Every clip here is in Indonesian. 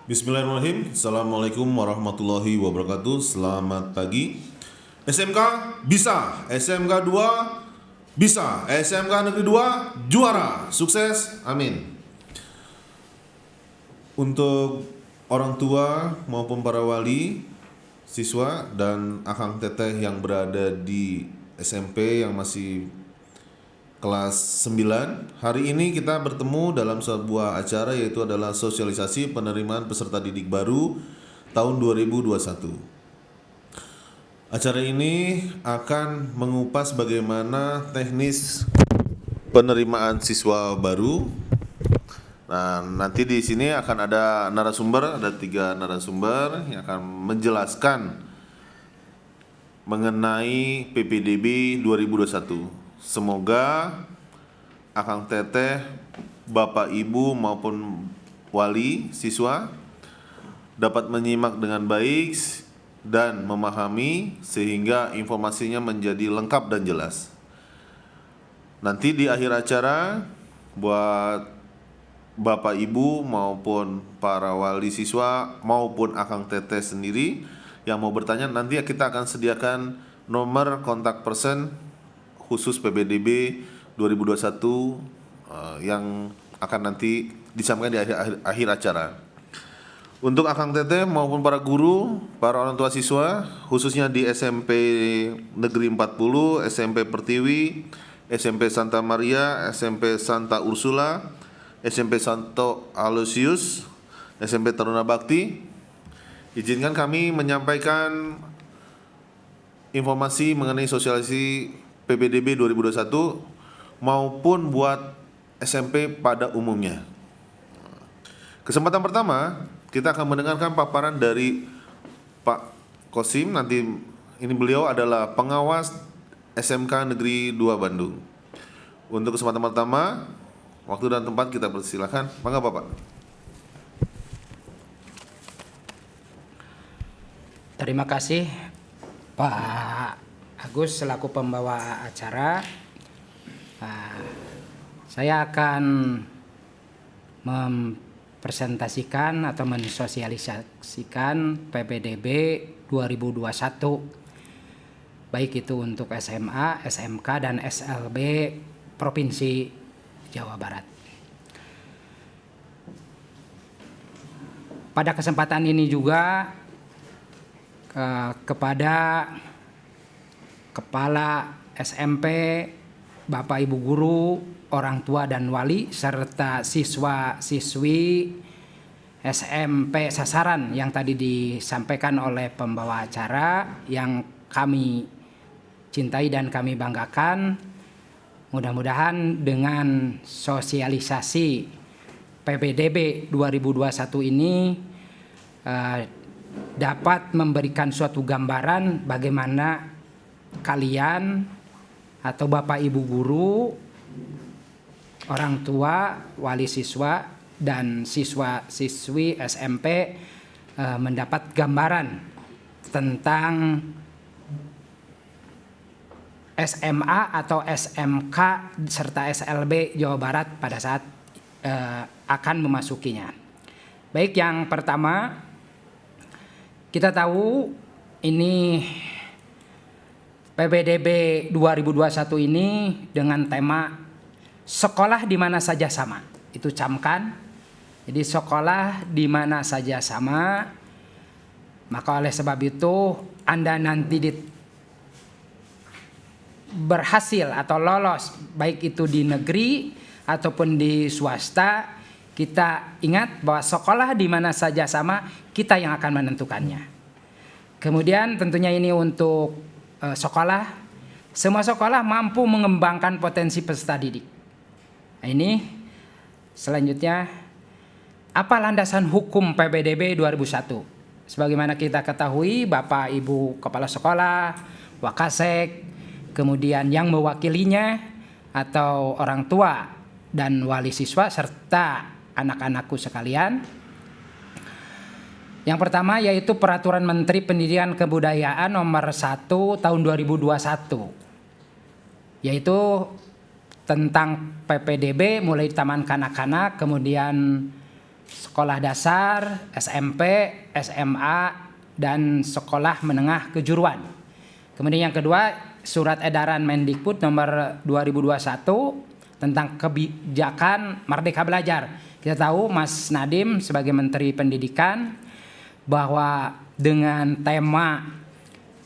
Bismillahirrahmanirrahim. Assalamualaikum warahmatullahi wabarakatuh. Selamat pagi. SMK bisa, SMK 2 bisa, SMK Negeri 2 juara. Sukses, amin. Untuk orang tua maupun para wali, siswa dan akang teteh yang berada di SMP yang masih kelas 9, hari ini kita bertemu dalam sebuah acara yaitu adalah sosialisasi penerimaan peserta didik baru tahun 2021. Acara ini akan mengupas bagaimana teknis penerimaan siswa baru. Nah, nanti di sini akan ada narasumber, ada 3 narasumber yang akan menjelaskan mengenai PPDB 2021. Semoga akang teteh, bapak ibu maupun wali siswa dapat menyimak dengan baik dan memahami sehingga informasinya menjadi lengkap dan jelas. Nanti di akhir acara buat bapak ibu maupun para wali siswa maupun akang teteh sendiri yang mau bertanya, nanti kita akan sediakan nomor kontak person khusus PPDB 2021 yang akan nanti disampaikan di akhir acara. Untuk akang teteh maupun para guru, para orang tua siswa, khususnya di SMP Negeri 40, SMP Pertiwi, SMP Santa Maria, SMP Santa Ursula, SMP Santo Aloysius, SMP Taruna Bakti, izinkan kami menyampaikan informasi mengenai sosialisasi PPDB 2021 maupun buat SMP pada umumnya. Kesempatan pertama, kita akan mendengarkan paparan dari Pak Kosim. Nanti ini beliau adalah pengawas SMK Negeri 2 Bandung. Untuk kesempatan pertama, waktu dan tempat kita persilakan. Mangga Bapak. Terima kasih Pak Agus selaku pembawa acara. Saya akan mempresentasikan atau mensosialisasikan PPDB 2021, baik itu untuk SMA, SMK, dan SLB Provinsi Jawa Barat. Pada kesempatan ini juga kepada Kepala SMP, Bapak Ibu Guru, orang tua dan wali, serta siswa-siswi SMP sasaran yang tadi disampaikan oleh pembawa acara yang kami cintai dan kami banggakan. Mudah-mudahan dengan sosialisasi PPDB 2021 ini dapat memberikan suatu gambaran bagaimana kalian atau Bapak Ibu guru, orang tua, wali siswa, dan siswa-siswi SMP mendapat gambaran tentang SMA atau SMK serta SLB Jawa Barat pada saat akan memasukinya. Baik, yang pertama kita tahu ini PPDB 2021 ini dengan tema sekolah di mana saja sama. Itu camkan. Jadi sekolah di mana saja sama. Maka oleh sebab itu Anda nanti berhasil atau lolos baik itu di negeri ataupun di swasta, kita ingat bahwa sekolah di mana saja sama, kita yang akan menentukannya. Kemudian tentunya ini untuk sekolah, semua sekolah mampu mengembangkan potensi peserta didik. Nah, ini selanjutnya, apa landasan hukum PPDB 2001? Sebagaimana kita ketahui, Bapak Ibu Kepala Sekolah, Wakasek, kemudian yang mewakilinya atau orang tua dan wali siswa serta anak-anakku sekalian. Yang pertama yaitu Peraturan Menteri Pendidikan Kebudayaan Nomor 1 Tahun 2021, yaitu tentang PPDB mulai taman kanak-kanak, kemudian sekolah dasar, SMP, SMA, dan sekolah menengah kejuruan. Kemudian yang kedua, surat edaran Mendikbud nomor 2021 tentang kebijakan Merdeka Belajar. Kita tahu Mas Nadiem sebagai Menteri Pendidikan bahwa dengan tema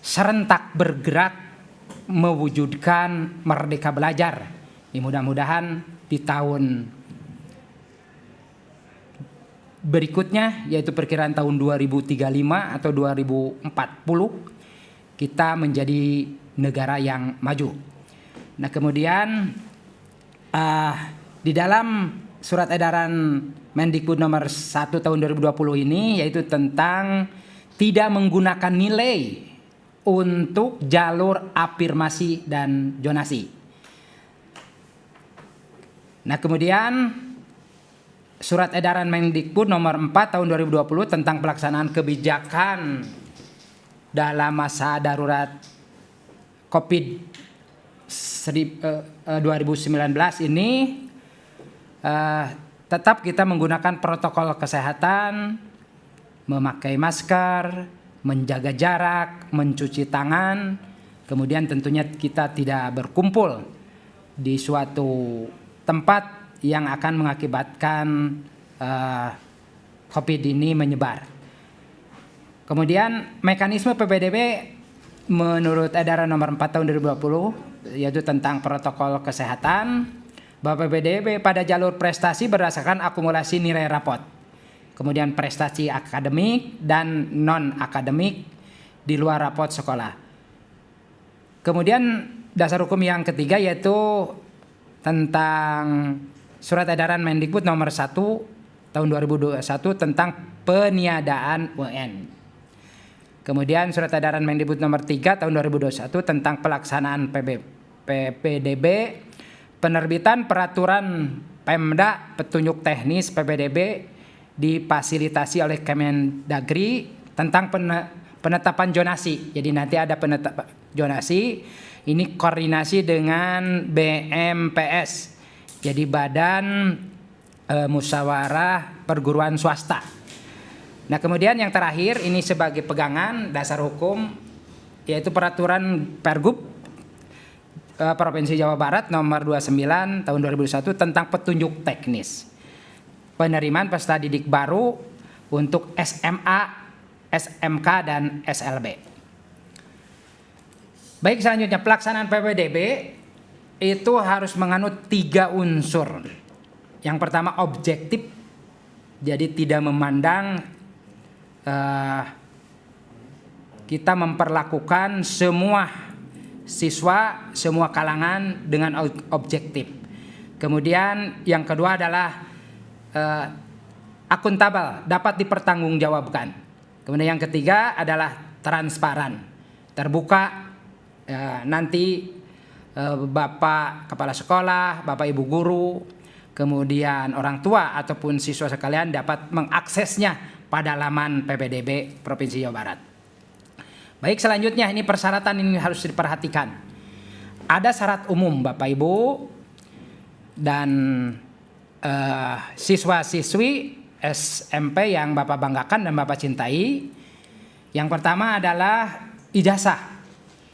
serentak bergerak mewujudkan Merdeka Belajar. Mudah-mudahan di tahun berikutnya, yaitu perkiraan tahun 2035 atau 2040, kita menjadi negara yang maju. Nah, kemudian di dalam surat edaran Mendikbud nomor 1 tahun 2020 ini, yaitu tentang tidak menggunakan nilai untuk jalur afirmasi dan zonasi. Nah, kemudian surat edaran Mendikbud nomor 4 tahun 2020 tentang pelaksanaan kebijakan dalam masa darurat COVID-19 ini, tetap kita menggunakan protokol kesehatan, memakai masker, menjaga jarak, mencuci tangan, kemudian tentunya kita tidak berkumpul di suatu tempat yang akan mengakibatkan COVID ini menyebar. Kemudian mekanisme PPDB menurut edaran nomor 4 tahun 2020, yaitu tentang protokol kesehatan, bahwa PPDB pada jalur prestasi berdasarkan akumulasi nilai rapot. Kemudian prestasi akademik dan non-akademik di luar rapot sekolah. Kemudian dasar hukum yang ketiga yaitu tentang surat edaran Mendikbud nomor 1 tahun 2021 tentang peniadaan UN. Kemudian surat edaran Mendikbud nomor 3 tahun 2021 tentang pelaksanaan PPDB, penerbitan peraturan Pemda petunjuk teknis PPDB difasilitasi oleh Kemendagri tentang penetapan zonasi. Jadi nanti ada penetapan zonasi, ini koordinasi dengan BMPS. Jadi Badan Musyawarah Perguruan Swasta. Nah, kemudian yang terakhir ini sebagai pegangan dasar hukum, yaitu peraturan Pergub Provinsi Jawa Barat nomor 29 tahun 2001 tentang petunjuk teknis penerimaan peserta didik baru untuk SMA, SMK, dan SLB. Baik, selanjutnya pelaksanaan PPDB itu harus menganut 3 unsur. Yang pertama objektif, jadi tidak memandang kita memperlakukan semua siswa, semua kalangan dengan objektif. Kemudian yang kedua adalah akuntabel, dapat dipertanggungjawabkan. Kemudian yang ketiga adalah transparan, terbuka. Nanti Bapak Kepala Sekolah, Bapak Ibu Guru, kemudian orang tua ataupun siswa sekalian dapat mengaksesnya pada laman PPDB Provinsi Jawa Barat. Baik, selanjutnya ini persyaratan ini harus diperhatikan. Ada syarat umum Bapak Ibu dan siswa-siswi SMP yang Bapak banggakan dan Bapak cintai. Yang pertama adalah ijazah.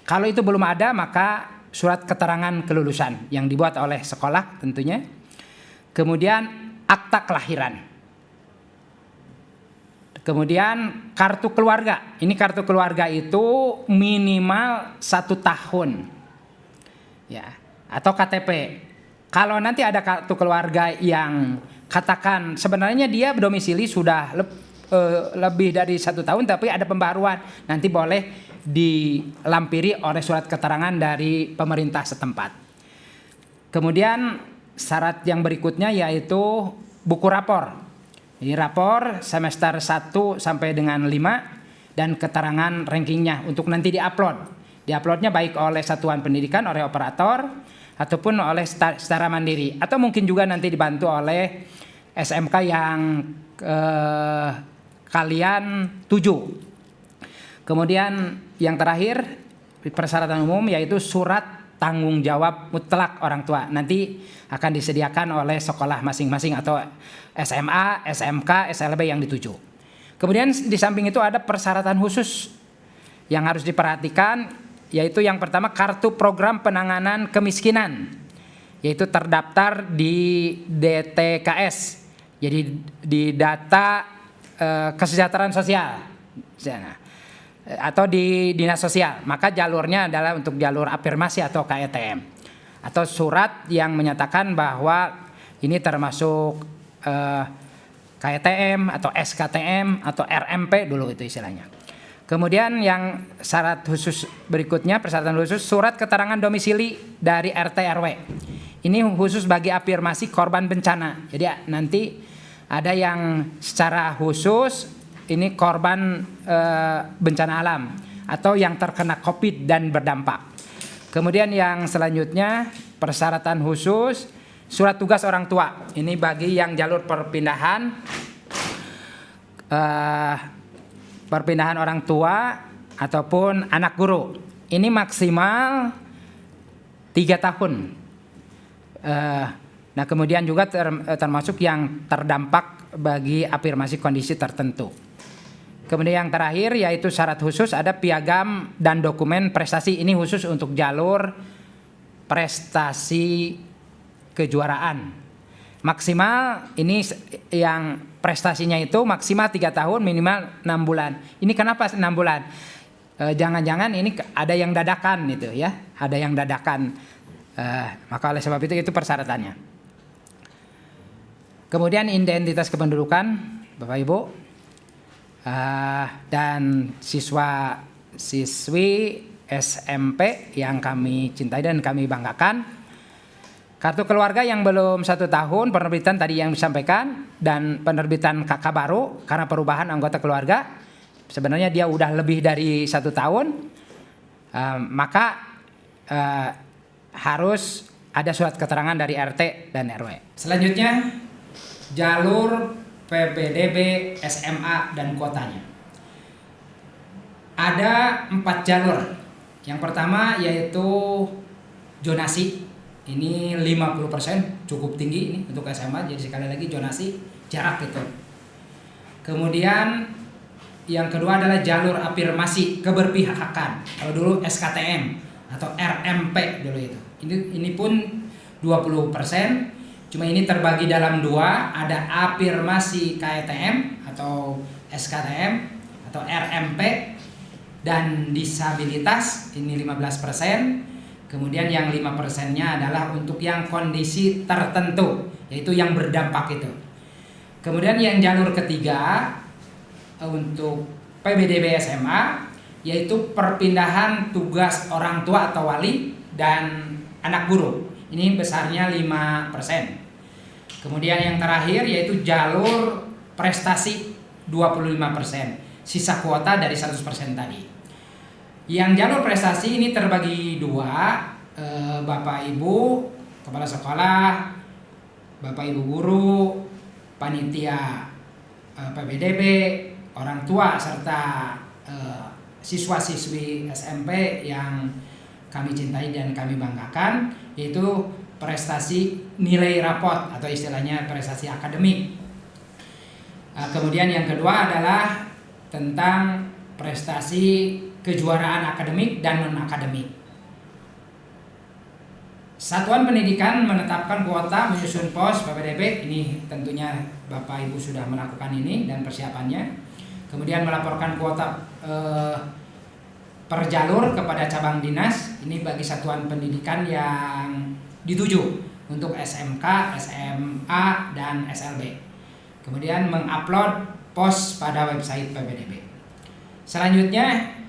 Kalau itu belum ada, maka surat keterangan kelulusan yang dibuat oleh sekolah tentunya. Kemudian akta kelahiran. Kemudian kartu keluarga. Ini kartu keluarga itu minimal 1 tahun, ya, atau KTP. Kalau nanti ada kartu keluarga yang katakan sebenarnya dia domisili sudah lebih dari 1 tahun, tapi ada pembaruan, nanti boleh dilampiri oleh surat keterangan dari pemerintah setempat. Kemudian syarat yang berikutnya yaitu buku rapor. Ini rapor semester 1 sampai dengan 5 dan keterangan rankingnya untuk nanti diupload. Diuploadnya baik oleh satuan pendidikan, oleh operator, ataupun oleh secara mandiri. Atau mungkin juga nanti dibantu oleh SMK yang kalian tuju. Kemudian yang terakhir persyaratan umum yaitu surat tanggung jawab mutlak orang tua. Nanti akan disediakan oleh sekolah masing-masing atau SMA, SMK, SLB yang dituju. Kemudian di samping itu ada persyaratan khusus yang harus diperhatikan, yaitu yang pertama kartu program penanganan kemiskinan, yaitu terdaftar di DTKS, jadi di data kesejahteraan sosial atau di dinas sosial. Maka jalurnya adalah untuk jalur afirmasi atau KETM, atau surat yang menyatakan bahwa ini termasuk KETM atau SKTM atau RMP dulu itu istilahnya. Kemudian yang syarat khusus berikutnya, persyaratan khusus surat keterangan domisili dari RT RW. Ini khusus bagi afirmasi korban bencana. Jadi nanti ada yang secara khusus ini korban bencana alam atau yang terkena COVID dan berdampak. Kemudian yang selanjutnya persyaratan khusus surat tugas orang tua. Ini bagi yang jalur perpindahan orang tua ataupun anak guru. Ini maksimal 3 tahun. Nah kemudian juga termasuk yang terdampak bagi afirmasi kondisi tertentu. Kemudian yang terakhir yaitu syarat khusus ada piagam dan dokumen prestasi. Ini khusus untuk jalur prestasi kejuaraan. Maksimal ini yang prestasinya itu maksimal 3 tahun, minimal 6 bulan. Ini kenapa 6 bulan? Jangan-jangan ini ada yang dadakan gitu ya, ada yang dadakan. Maka oleh sebab itu persyaratannya. Kemudian identitas kependudukan Bapak Ibu dan siswa-siswi SMP yang kami cintai dan kami banggakan. Kartu keluarga yang belum 1 tahun, penerbitan tadi yang disampaikan, dan penerbitan KK baru karena perubahan anggota keluarga. Sebenarnya dia udah lebih dari 1 tahun, maka harus ada surat keterangan dari RT dan RW. Selanjutnya jalur PBDB, SMA dan kuotanya. Ada 4 jalur. Yang pertama yaitu zonasi. Ini 50%, cukup tinggi ini untuk SMA. Jadi sekali lagi zonasi jarak itu. Kemudian yang kedua adalah jalur afirmasi keberpihakan. Kalau dulu SKTM atau RMP dulu itu. Ini pun 20%. Cuma ini terbagi dalam 2, ada afirmasi KETM atau SKTM atau RMP dan disabilitas ini 15%. Kemudian yang 5%-nya adalah untuk yang kondisi tertentu, yaitu yang berdampak itu. Kemudian yang jalur ketiga untuk PBDB SMA, yaitu perpindahan tugas orang tua atau wali dan anak guru. Ini besarnya 5%. Kemudian yang terakhir yaitu jalur prestasi 25%. Sisa kuota dari 100% tadi. Yang jalur prestasi ini terbagi 2, Bapak Ibu kepala sekolah, Bapak Ibu guru, panitia PBDB, orang tua serta siswa-siswi SMP yang kami cintai dan kami banggakan, yaitu prestasi nilai rapot atau istilahnya prestasi akademik. Kemudian yang kedua adalah tentang prestasi kejuaraan akademik dan non-akademik. Satuan Pendidikan menetapkan kuota menyusun pos PPDB. Ini tentunya Bapak Ibu sudah melakukan ini dan persiapannya. Kemudian melaporkan kuota per jalur kepada cabang dinas. Ini bagi satuan pendidikan yang dituju untuk SMK, SMA, dan SLB. Kemudian mengupload pos pada website PPDB. Selanjutnya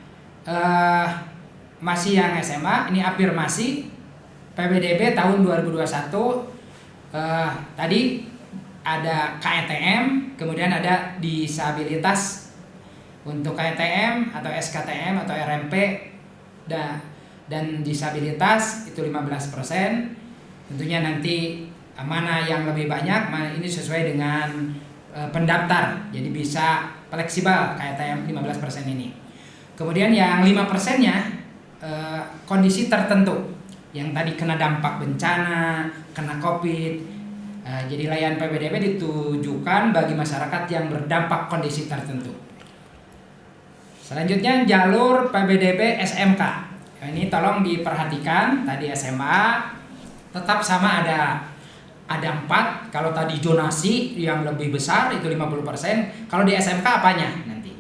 masih yang SMA, ini afirmasi PBDB tahun 2021. Tadi ada KETM, kemudian ada disabilitas untuk KETM atau SKTM atau RMP dan disabilitas itu 15%. Tentunya nanti mana yang lebih banyak, mana ini sesuai dengan pendaftar, jadi bisa fleksibel KETM 15% ini. Kemudian yang 5%-nya kondisi tertentu. yang tadi kena dampak bencana, kena COVID. Jadi layanan PPDB ditujukan bagi masyarakat yang berdampak kondisi tertentu. Selanjutnya jalur PPDB SMK. Ini tolong diperhatikan, tadi SMA tetap sama ada 4. Kalau tadi zonasi yang lebih besar itu 50%, kalau di SMK apanya nanti?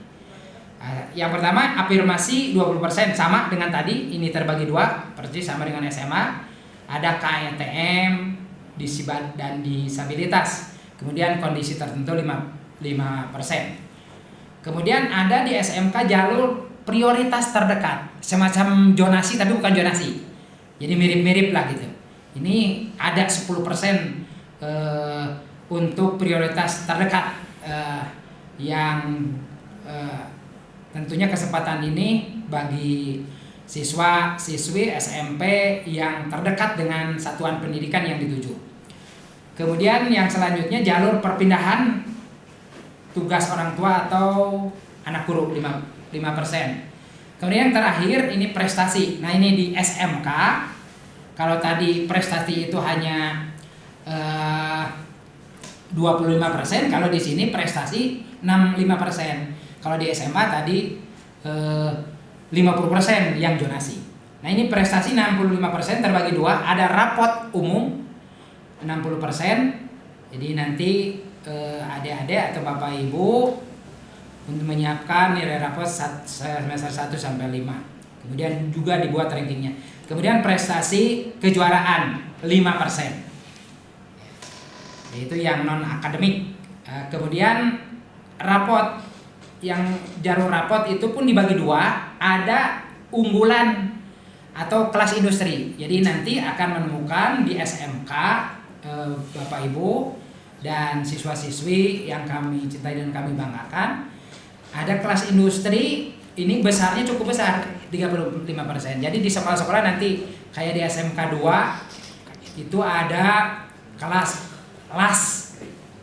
Yang pertama afirmasi 20%, sama dengan tadi, ini terbagi 2, persis sama dengan SMA. Ada KTM, dan disabilitas. Kemudian kondisi tertentu 5%. Kemudian ada di SMK jalur prioritas terdekat, semacam zonasi tapi bukan zonasi. Jadi mirip-mirip lah gitu. Ini ada 10% untuk prioritas terdekat yang tentunya kesempatan ini bagi siswa-siswi SMP yang terdekat dengan satuan pendidikan yang dituju. Kemudian yang selanjutnya jalur perpindahan tugas orang tua atau anak guru 5%. Kemudian yang terakhir ini prestasi. Nah ini di SMK, kalau tadi prestasi itu hanya 25%, kalau di sini prestasi 65%. Kalau di SMA tadi 50% yang zonasi. Nah ini prestasi 65% terbagi 2, ada rapot umum 60%. Jadi nanti adik-adik atau bapak ibu untuk menyiapkan nilai rapot semester 1 sampai 5. Kemudian juga dibuat rankingnya. Kemudian prestasi kejuaraan 5%. Yaitu yang non akademik. Kemudian rapot, yang jalur rapot itu pun dibagi 2, ada unggulan atau kelas industri. Jadi nanti akan menemukan di SMK Bapak Ibu dan siswa-siswi yang kami cintai dan kami banggakan, ada kelas industri, ini besarnya cukup besar, 35%. Jadi di sekolah-sekolah nanti kayak di SMK 2 itu ada kelas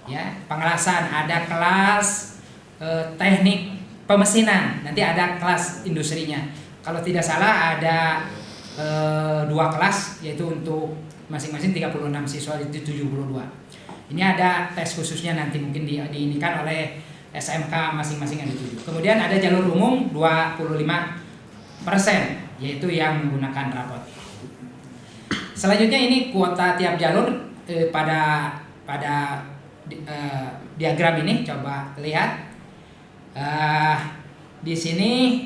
ya, pengelasan, ada kelas teknik pemesinan, nanti ada kelas industrinya. Kalau tidak salah ada 2 kelas, yaitu untuk masing-masing 36 siswa itu 72. Ini ada tes khususnya nanti mungkin diinikan oleh SMK masing-masing yang dituju. Kemudian ada jalur umum 25%, yaitu yang menggunakan rapot. Selanjutnya ini kuota tiap jalur pada diagram ini coba lihat. Di sini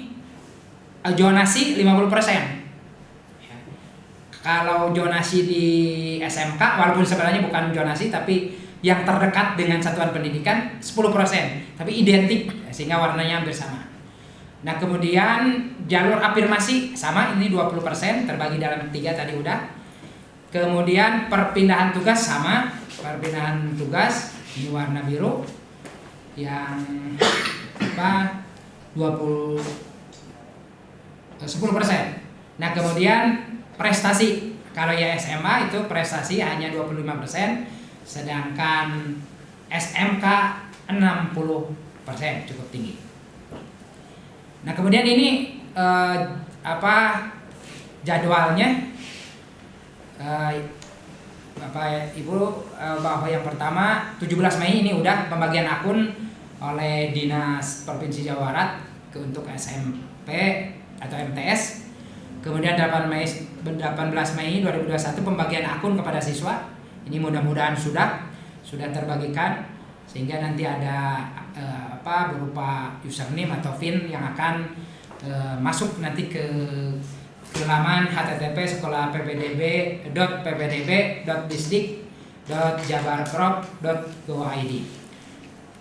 zonasi 50%. Kalau zonasi di SMK, walaupun sebenarnya bukan zonasi tapi yang terdekat dengan satuan pendidikan 10%, tapi identik sehingga warnanya hampir sama. Nah kemudian jalur afirmasi sama, ini 20%, terbagi dalam 3 tadi udah. Kemudian perpindahan tugas sama, perpindahan tugas ini warna biru yang 10%. Nah kemudian prestasi, kalau ya SMA itu prestasi hanya 25%, sedangkan SMK 60%, cukup tinggi. Nah kemudian ini jadwalnya, Bapak Ibu, bahwa yang pertama 17 Mei ini udah pembagian akun oleh Dinas Provinsi Jawa Barat untuk SMP atau MTS. Kemudian 18 Mei 2021 pembagian akun kepada siswa. Ini mudah-mudahan sudah terbagikan, sehingga nanti ada berupa username atau PIN yang akan masuk nanti ke laman http://ppdb.ppdb.disdik.jabarprov.go.id.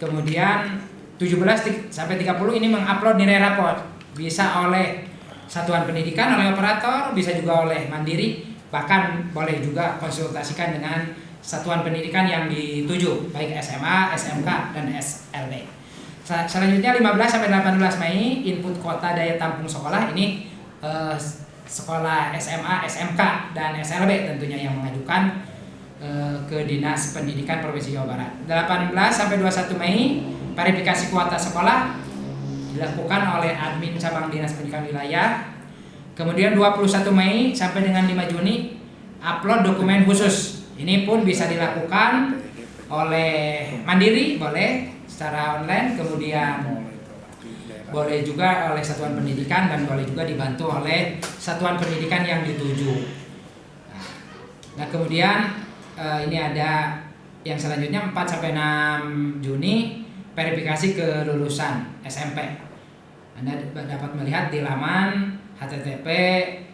Kemudian 17 sampai 30 ini mengupload nilai raport, bisa oleh satuan pendidikan, oleh operator, bisa juga oleh mandiri, bahkan boleh juga konsultasikan dengan satuan pendidikan yang dituju, baik SMA, SMK, dan SLB. Selanjutnya 15 sampai 18 Mei input kuota daya tampung sekolah, ini sekolah SMA, SMK, dan SLB tentunya yang mengajukan ke Dinas Pendidikan Provinsi Jawa Barat. 18 sampai 21 Mei verifikasi kuota sekolah dilakukan oleh admin cabang Dinas Pendidikan Wilayah. Kemudian 21 Mei sampai dengan 5 Juni upload dokumen khusus. Ini pun bisa dilakukan oleh mandiri, boleh secara online, kemudian boleh juga oleh satuan pendidikan, dan boleh juga dibantu oleh satuan pendidikan yang dituju. Nah, kemudian ini ada yang selanjutnya 4 sampai 6 Juni verifikasi kelulusan SMP. Anda dapat melihat di laman http://2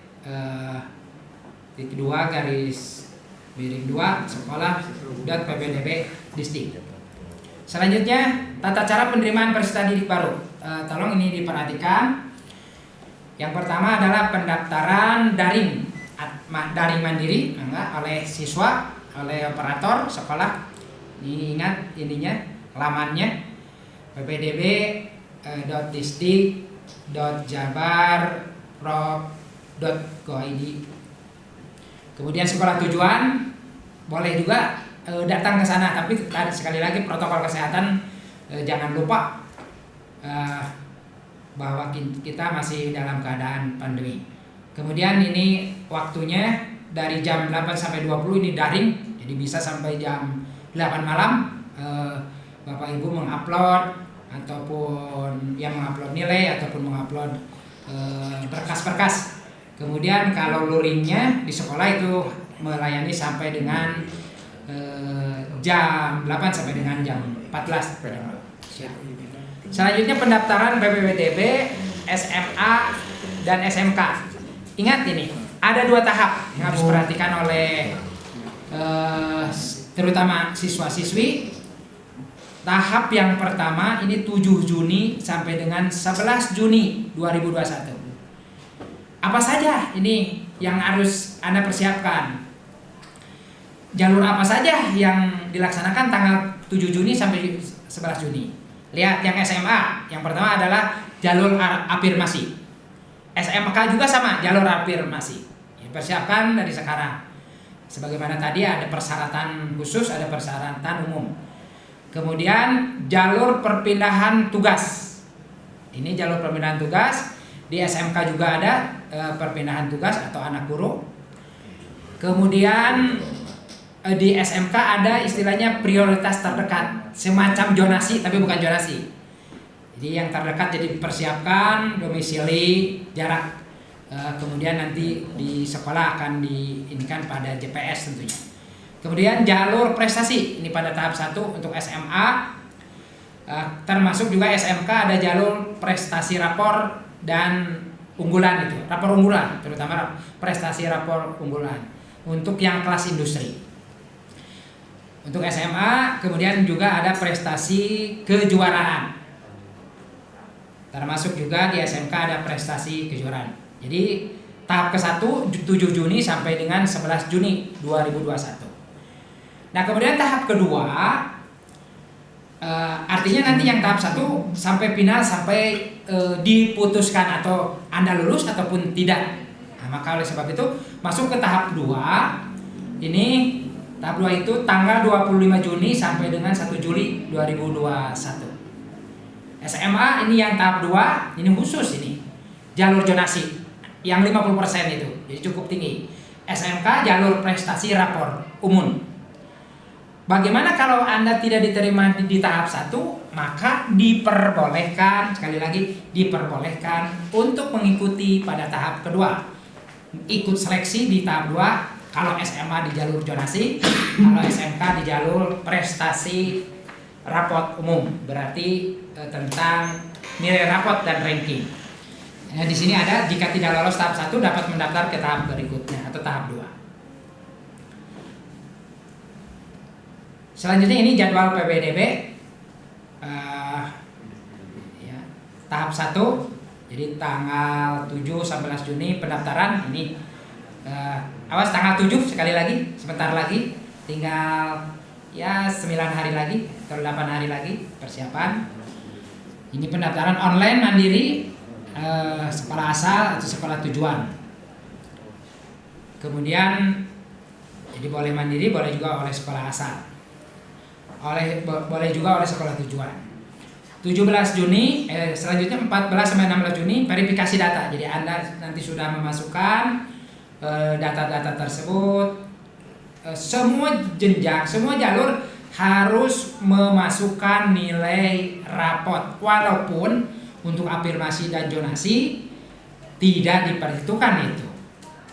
sekolah.ppdb.Disdik. Selanjutnya, tata cara penerimaan peserta didik baru. Tolong ini diperhatikan. Yang pertama adalah pendaftaran daring mandiri oleh siswa, oleh operator sekolah. Ini ingat ininya, lamannya ppdb.disdik.jabar.go.id. Kemudian sekolah tujuan boleh juga datang ke sana, tapi sekali lagi protokol kesehatan jangan lupa bahwa kita masih dalam keadaan pandemi. Kemudian ini waktunya dari jam 8 sampai 20 ini daring, jadi bisa sampai jam 8 malam Bapak Ibu mengupload ataupun yang mengupload nilai ataupun mengupload berkas-berkas. Kemudian kalau luringnya di sekolah itu melayani sampai dengan jam 8 sampai dengan jam 14. Selanjutnya pendaftaran PPDB, SMA dan SMK. Ingat ini, ada 2 tahap yang harus diperhatikan oleh terutama siswa-siswi. Tahap yang pertama ini 7 Juni sampai dengan 11 Juni 2021. Apa saja ini yang harus Anda persiapkan? Jalur apa saja yang dilaksanakan tanggal 7 Juni sampai 11 Juni? Lihat yang SMA, yang pertama adalah jalur afirmasi. SMK juga sama, jalur afirmasi. Persiapkan dari sekarang. Sebagaimana tadi ada persyaratan khusus, ada persyaratan umum. Kemudian jalur perpindahan tugas. Ini jalur perpindahan tugas. Di SMK juga ada perpindahan tugas atau anak guru. Kemudian di SMK ada istilahnya prioritas terdekat, semacam zonasi tapi bukan zonasi. Jadi yang terdekat jadi persiapkan domisili, jarak. Kemudian nanti di sekolah akan diinikan pada JPS tentunya. Kemudian jalur prestasi ini pada tahap 1 untuk SMA, termasuk juga SMK ada jalur prestasi rapor dan unggulan itu, rapor unggulan, terutama prestasi rapor unggulan untuk yang kelas industri. Untuk SMA kemudian juga ada prestasi kejuaraan, termasuk juga di SMK ada prestasi kejuaraan. Jadi tahap ke-1 7 Juni sampai dengan 11 Juni 2021. Nah kemudian tahap kedua, artinya nanti yang tahap 1 sampai final, sampai diputuskan atau Anda lulus ataupun tidak. Nah, maka oleh sebab itu masuk ke tahap 2. Ini tahap 2 itu tanggal 25 Juni sampai dengan 1 Juli 2021. SMA ini yang tahap 2, ini khusus ini. Jalur zonasi yang 50% itu. Jadi cukup tinggi. SMK jalur prestasi rapor umum. Bagaimana kalau Anda tidak diterima di tahap 1, maka diperbolehkan, sekali lagi diperbolehkan untuk mengikuti pada tahap kedua. Ikut seleksi di tahap 2. Kalau SMA di jalur zonasi, kalau SMK di jalur prestasi raport umum, berarti tentang nilai raport dan ranking. Nah, di sini ada jika tidak lolos tahap 1 dapat mendaftar ke tahap berikutnya atau tahap 2. Selanjutnya ini jadwal PPDB ya, tahap 1. Jadi tanggal 7 sampai 11 Juni pendaftaran ini. Awas tanggal 7 sekali lagi, sebentar lagi, tinggal ya 9 hari lagi atau 8 hari lagi persiapan. Ini pendaftaran online mandiri, sekolah asal atau sekolah tujuan. Kemudian jadi boleh mandiri, boleh juga oleh sekolah asal, boleh juga oleh sekolah tujuan. 17 Juni, selanjutnya 14 sampai 16 Juni verifikasi data. Jadi Anda nanti sudah memasukkan data-data tersebut. Semua jenjang, semua jalur harus memasukkan nilai rapot. Walaupun untuk afirmasi dan zonasi tidak diperhitungkan itu.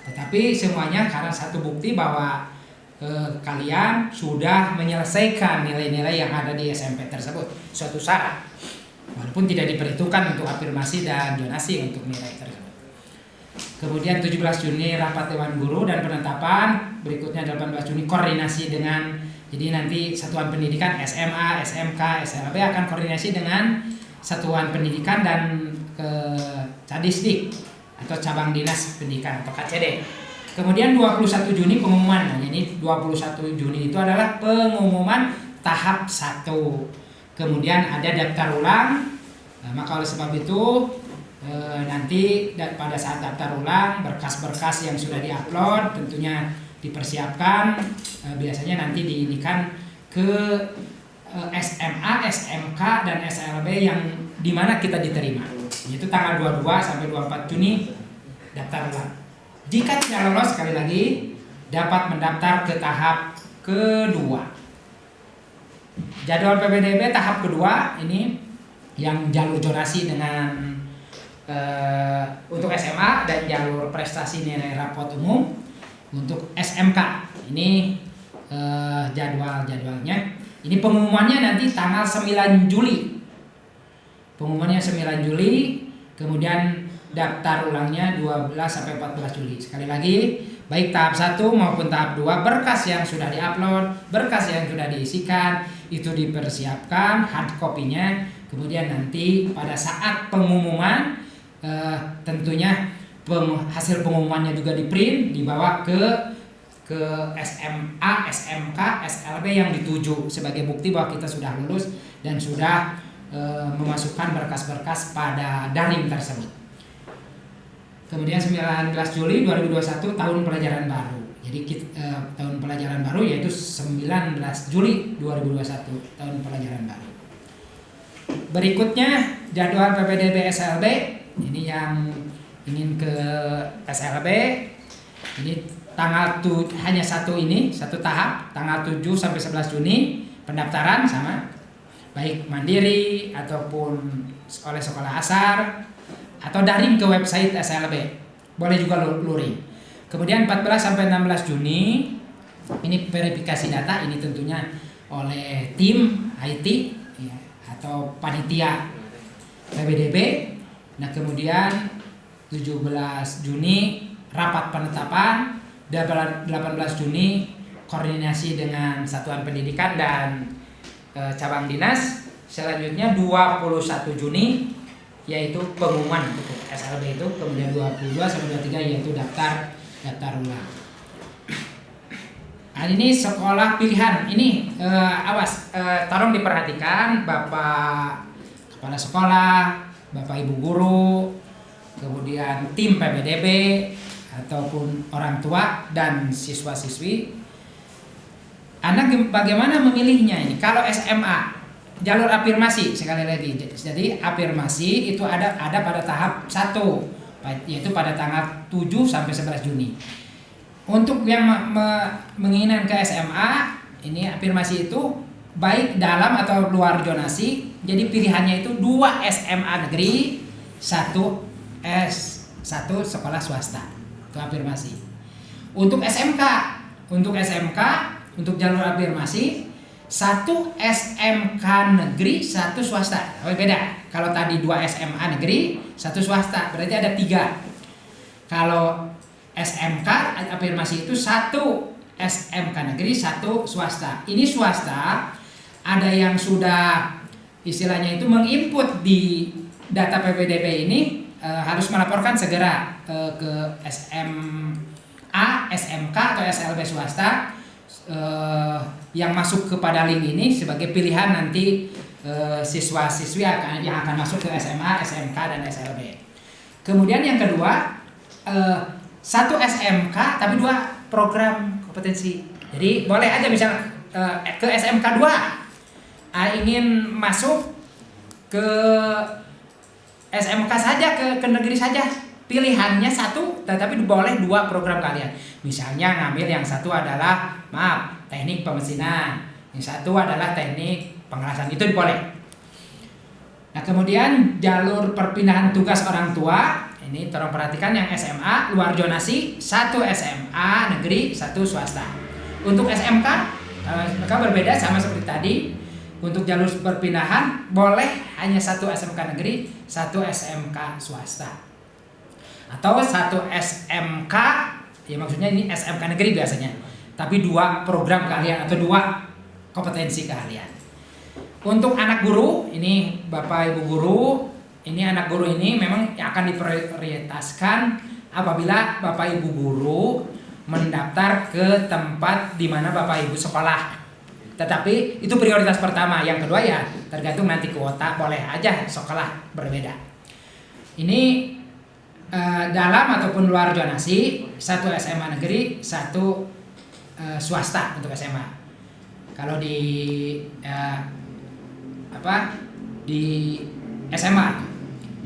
Tetapi semuanya karena satu bukti bahwa kalian sudah menyelesaikan nilai-nilai yang ada di SMP tersebut, suatu syarat. Walaupun tidak diperhitungkan untuk afirmasi dan zonasi untuk nilai tersebut. Kemudian 17 Juni rapat Dewan Guru dan penetapan. Berikutnya 18 Juni koordinasi dengan, jadi nanti satuan pendidikan SMA, SMK, SLB akan koordinasi dengan satuan pendidikan dan Cadisdik atau cabang dinas pendidikan atau KCD. Kemudian 21 Juni pengumuman. Nah, ini 21 Juni itu adalah pengumuman tahap 1. Kemudian ada daftar ulang. Nah, maka oleh sebab itu nanti pada saat daftar ulang berkas-berkas yang sudah diupload tentunya dipersiapkan. Biasanya nanti diinikan ke SMA, SMK dan SLB yang dimana kita diterima. Itu tanggal 22 sampai 24 Juni daftar ulang. Jika tidak lolos, sekali lagi dapat mendaftar ke tahap kedua. Jadwal PPDB tahap kedua ini yang jalur zonasi dengan untuk SMA dan jalur prestasi nilai rapot umum. Untuk SMK ini jadwalnya. Ini pengumumannya nanti tanggal 9 Juli. Pengumumannya 9 Juli, kemudian daftar ulangnya 12 sampai 14 Juli. Sekali lagi, baik tahap 1 maupun tahap 2, berkas yang sudah diupload, berkas yang sudah diisikan, itu dipersiapkan hard copy-nya. Kemudian nanti pada saat pengumuman, tentunya hasil pengumumannya juga di-print, dibawa ke SMA, SMK, SLB yang dituju sebagai bukti bahwa kita sudah lulus dan sudah memasukkan berkas-berkas pada daring tersebut. Kemudian 19 Juli 2021 tahun pelajaran baru. Jadi tahun pelajaran baru yaitu 19 Juli 2021 tahun pelajaran baru. Berikutnya jadwal PPDB SLB. Ini yang ingin ke SLB. Ini hanya satu tahap, tanggal 7 sampai 11 Juni pendaftaran sama, baik mandiri ataupun oleh sekolah asar atau daring ke website SLB, boleh juga luring. Kemudian 14 sampai 16 Juni ini verifikasi data, ini tentunya oleh tim IT ya, atau panitia PPDB. Nah kemudian 17 Juni rapat penetapan, 18 Juni koordinasi dengan satuan pendidikan dan cabang dinas. Selanjutnya 21 Juni yaitu pengumuman untuk SLB itu. Kemudian 22 sampai 23 yaitu daftar ulang. Nah, ini sekolah pilihan. Ini tolong diperhatikan Bapak Kepala Sekolah, Bapak Ibu Guru, kemudian tim PPDB ataupun orang tua dan siswa-siswi. Anda bagaimana memilihnya ini? Kalau SMA jalur afirmasi sekali lagi. Jadi afirmasi itu ada pada tahap 1 yaitu pada tanggal 7 sampai 11 Juni. Untuk yang menginginkan ke SMA, ini afirmasi itu baik dalam atau luar zonasi. Jadi pilihannya itu 2 SMA negeri, 1 sekolah swasta. Itu afirmasi. Untuk SMK, untuk jalur afirmasi 1 SMK negeri, 1 swasta. Oh, beda. Kalau tadi 2 SMA negeri, 1 swasta, berarti ada 3. Kalau SMK afirmasi itu 1 SMK negeri, 1 swasta. Ini swasta ada yang sudah istilahnya itu menginput di data PPDB ini, harus melaporkan segera ke SMA, SMK atau SLB swasta yang masuk kepada link ini sebagai pilihan nanti siswa-siswi yang akan masuk ke SMA, SMK dan SLB. Kemudian yang kedua, 1 SMK tapi 2 program kompetensi. Jadi boleh aja misalnya ke SMK 2 ingin masuk ke SMK saja, ke negeri saja. Pilihannya satu, tetapi boleh 2 program keahlian. Misalnya ngambil yang satu adalah, teknik pemesinan. Yang satu adalah teknik pengelasan. Itu boleh. Nah, kemudian jalur perpindahan tugas orang tua. Ini tolong perhatikan yang SMA, luar zonasi, 1 SMA negeri, 1 swasta. Untuk SMK, mereka berbeda sama seperti tadi. Untuk jalur perpindahan, boleh hanya 1 SMK negeri, 1 SMK swasta. Atau 1 SMK, ya maksudnya ini SMK negeri biasanya, tapi 2 program keahlian atau 2 kompetensi keahlian. Untuk anak guru, ini Bapak Ibu guru, ini anak guru ini memang akan diprioritaskan apabila Bapak Ibu guru mendaftar ke tempat di mana Bapak Ibu sekolah. Tetapi itu prioritas pertama. Yang kedua ya tergantung nanti kuota, boleh aja sekolah berbeda. Ini dalam ataupun luar zonasi, 1 SMA negeri, 1 swasta untuk SMA. Kalau di di SMA.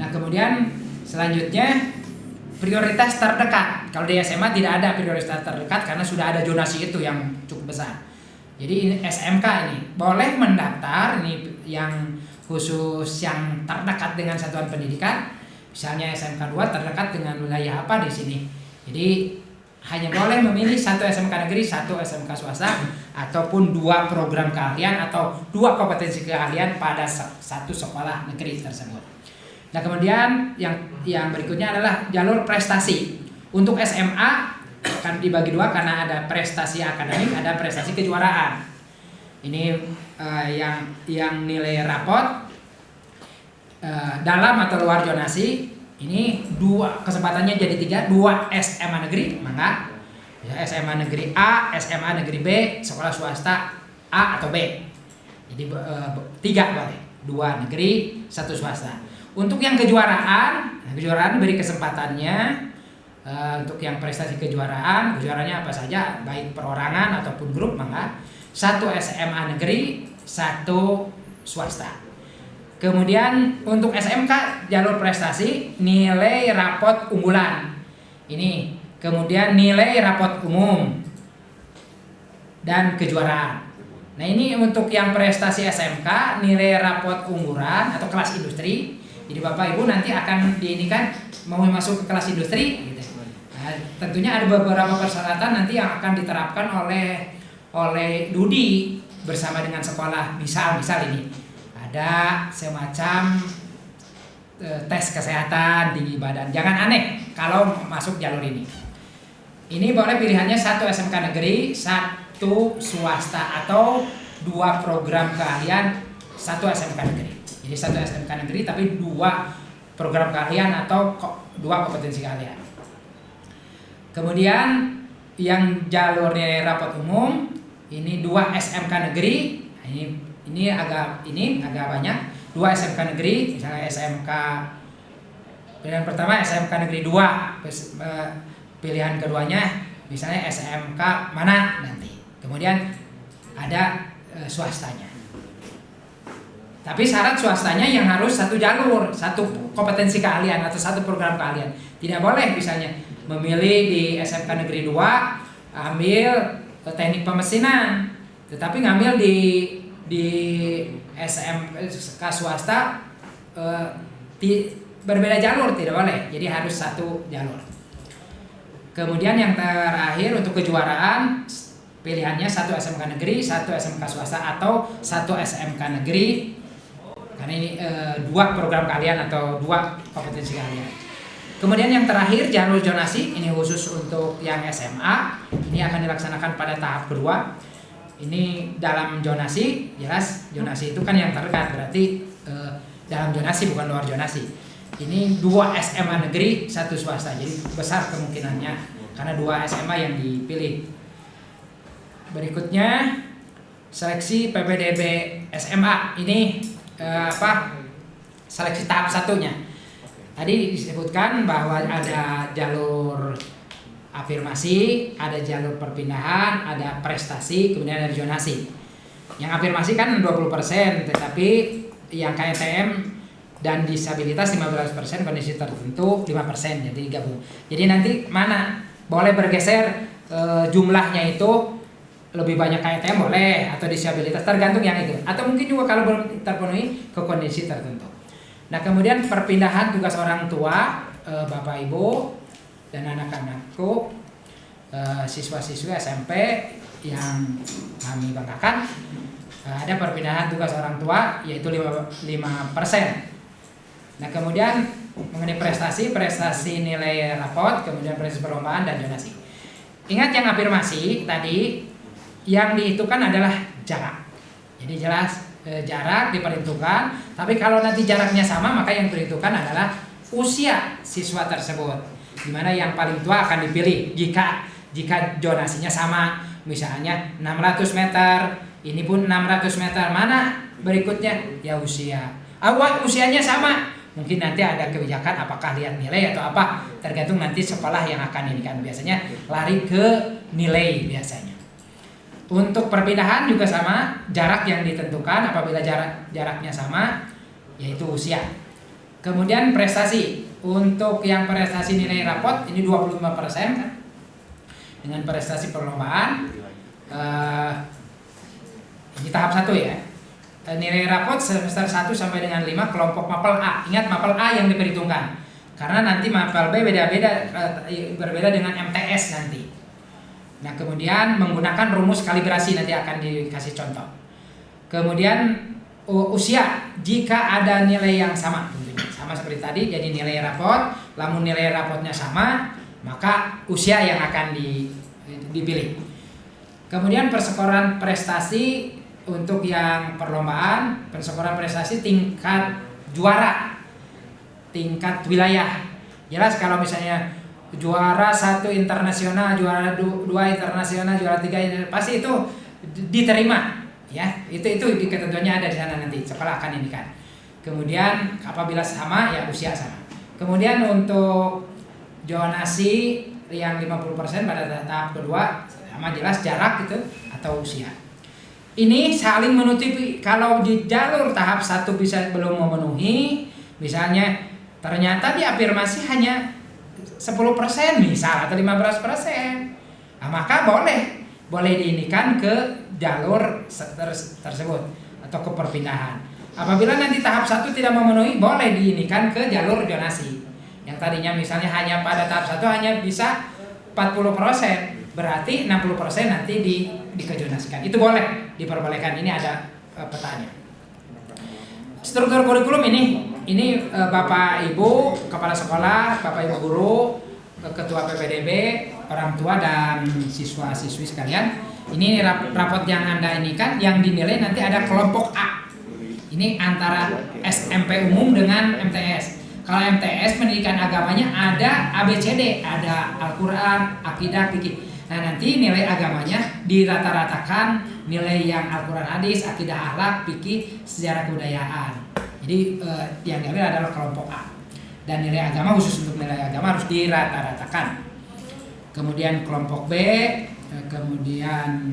Nah, kemudian selanjutnya prioritas terdekat. Kalau di SMA tidak ada prioritas terdekat karena sudah ada zonasi itu yang cukup besar. Jadi ini SMK ini boleh mendaftar, ini yang khusus yang terdekat dengan satuan pendidikan. Misalnya SMK 2 terdekat dengan wilayah apa di sini. Jadi hanya boleh memilih 1 SMK negeri, 1 SMK swasta, ataupun 2 program keahlian atau 2 kompetensi keahlian pada 1 sekolah negeri tersebut. Nah, kemudian yang berikutnya adalah jalur prestasi. Untuk SMA akan dibagi 2 karena ada prestasi akademik, ada prestasi kejuaraan. Ini yang nilai rapot dalam atau luar zonasi, ini 2 kesempatannya jadi 3, 2 SMA negeri, maka ya, SMA negeri A, SMA negeri B, sekolah swasta A atau B. Jadi 3 boleh, 2 negeri, 1 swasta. Untuk yang kejuaraan beri kesempatannya untuk yang prestasi kejuaraannya apa saja, baik perorangan ataupun grup, maka 1 SMA negeri, 1 swasta. Kemudian untuk SMK jalur prestasi nilai rapot unggulan. Ini kemudian nilai rapot umum dan kejuaraan. Nah, ini untuk yang prestasi SMK nilai rapot unggulan atau kelas industri. Jadi Bapak Ibu nanti akan mau masuk ke kelas industri gitu. Nah, tentunya ada beberapa persyaratan nanti yang akan diterapkan oleh Dudi bersama dengan sekolah. Misal ini ada semacam tes kesehatan tinggi badan. Jangan aneh kalau masuk jalur ini. Ini boleh pilihannya 1 SMK negeri, 1 swasta, atau 2 program keahlian, 1 SMK negeri. Jadi 1 SMK negeri tapi 2 program keahlian atau 2 kompetensi keahlian. Kemudian yang jalurnya rapot umum, ini 2 SMK negeri. Ini agak banyak. 2 SMK negeri, misalnya SMK pilihan pertama SMK negeri 2, pilihan keduanya misalnya SMK mana nanti. Kemudian ada swastanya. Tapi syarat swastanya yang harus 1 jalur, 1 kompetensi keahlian atau 1 program keahlian. Tidak boleh misalnya memilih di SMK negeri 2 ambil teknik pemesinan, tetapi ngambil di SMK swasta berbeda jalur, tidak boleh. Jadi harus 1 jalur. Kemudian yang terakhir untuk kejuaraan pilihannya 1 SMK negeri, 1 SMK swasta, atau 1 SMK negeri. Karena ini 2 program keahlian atau 2 kompetensi keahlian. Kemudian yang terakhir jalur zonasi, ini khusus untuk yang SMA. Ini akan dilaksanakan pada tahap kedua. Ini dalam zonasi, jelas zonasi itu kan yang terdekat, berarti dalam zonasi bukan luar zonasi. Ini 2 SMA negeri, 1 swasta, jadi besar kemungkinannya karena 2 SMA yang dipilih. Berikutnya seleksi PPDB SMA, ini seleksi tahap 1-nya. Tadi disebutkan bahwa ada jalur afirmasi, ada jalur perpindahan, ada prestasi, kemudian ada zonasi. Yang afirmasi kan 20%, tetapi yang KTM dan disabilitas 15%, kondisi tertentu 5%, jadi gabung. Jadi nanti mana boleh bergeser jumlahnya itu lebih banyak KTM boleh, atau disabilitas tergantung yang itu, atau mungkin juga kalau belum terpenuhi ke kondisi tertentu. Nah kemudian perpindahan tugas orang tua, Bapak Ibu dan anak-anakku, siswa-siswi SMP yang kami banggakan, ada perpindahan tugas orang tua yaitu 5%. Nah kemudian mengenai prestasi nilai rapot, kemudian prestasi perlombaan dan zonasi. Ingat yang afirmasi tadi, yang dihitungkan adalah jarak. Jadi jelas jarak diperhitungkan, tapi kalau nanti jaraknya sama maka yang diperhitungkan adalah usia siswa tersebut, di mana yang paling tua akan dipilih jika zonasinya sama, misalnya 600 meter, ini pun 600 meter, mana berikutnya ya usia. Usianya sama, mungkin nanti ada kebijakan apakah lihat nilai atau apa, tergantung nanti sekolah yang akan ini kan, biasanya lari ke nilai biasanya. Untuk perpindahan juga sama, jarak yang ditentukan apabila jaraknya sama yaitu usia. Kemudian prestasi, untuk yang prestasi nilai rapot ini 25% kan, dengan prestasi perlombaan ini tahap 1 ya. Nilai rapot semester 1 sampai dengan 5 kelompok mapel A. Ingat mapel A yang diperhitungkan, karena nanti mapel B berbeda dengan MTS nanti. Nah kemudian menggunakan rumus kalibrasi, nanti akan dikasih contoh. Kemudian usia, jika ada nilai yang sama tentunya, sama seperti tadi, jadi nilai rapot, lamun nilai rapotnya sama maka usia yang akan dipilih. Kemudian persekoran prestasi, untuk yang perlombaan persekoran prestasi tingkat juara, tingkat wilayah. Jelas kalau misalnya juara 1 internasional, juara 2 internasional, juara 3 pasti itu diterima ya. Itu ketentuannya ada di sana, nanti sekolah akan ini kan. Kemudian apabila sama ya usia sama. Kemudian untuk zonasi yang 50% pada tahap kedua sama, jelas jarak itu atau usia. Ini saling menutupi. Kalau di jalur tahap 1 bisa belum memenuhi, misalnya ternyata di afirmasi hanya 10% misal atau 15%, nah, maka boleh diinikan ke jalur tersebut atau ke perpindahan. Apabila nanti tahap 1 tidak memenuhi, boleh diinikan ke jalur zonasi. Yang tadinya misalnya hanya pada tahap 1 hanya bisa 40%, berarti 60% nanti dikejonasikan. Itu boleh, diperbolehkan. Ini ada petanya. Struktur kurikulum ini Bapak Ibu kepala sekolah, Bapak Ibu guru, ketua PPDB, orang tua dan siswa-siswi sekalian. Ini rapot yang Anda ini kan, yang dinilai nanti ada kelompok A. Ini antara SMP umum dengan MTS. Kalau MTS pendidikan agamanya ada ABCD, ada Al-Quran, akidah, fikih. Nah nanti nilai agamanya dirata-ratakan nilai yang Al-Quran, hadis, akidah, akhlak, fikih, sejarah kebudayaan. Jadi yang diambil adalah kelompok A. Dan nilai agama, khusus untuk nilai agama harus dirata-ratakan. Kemudian kelompok B, kemudian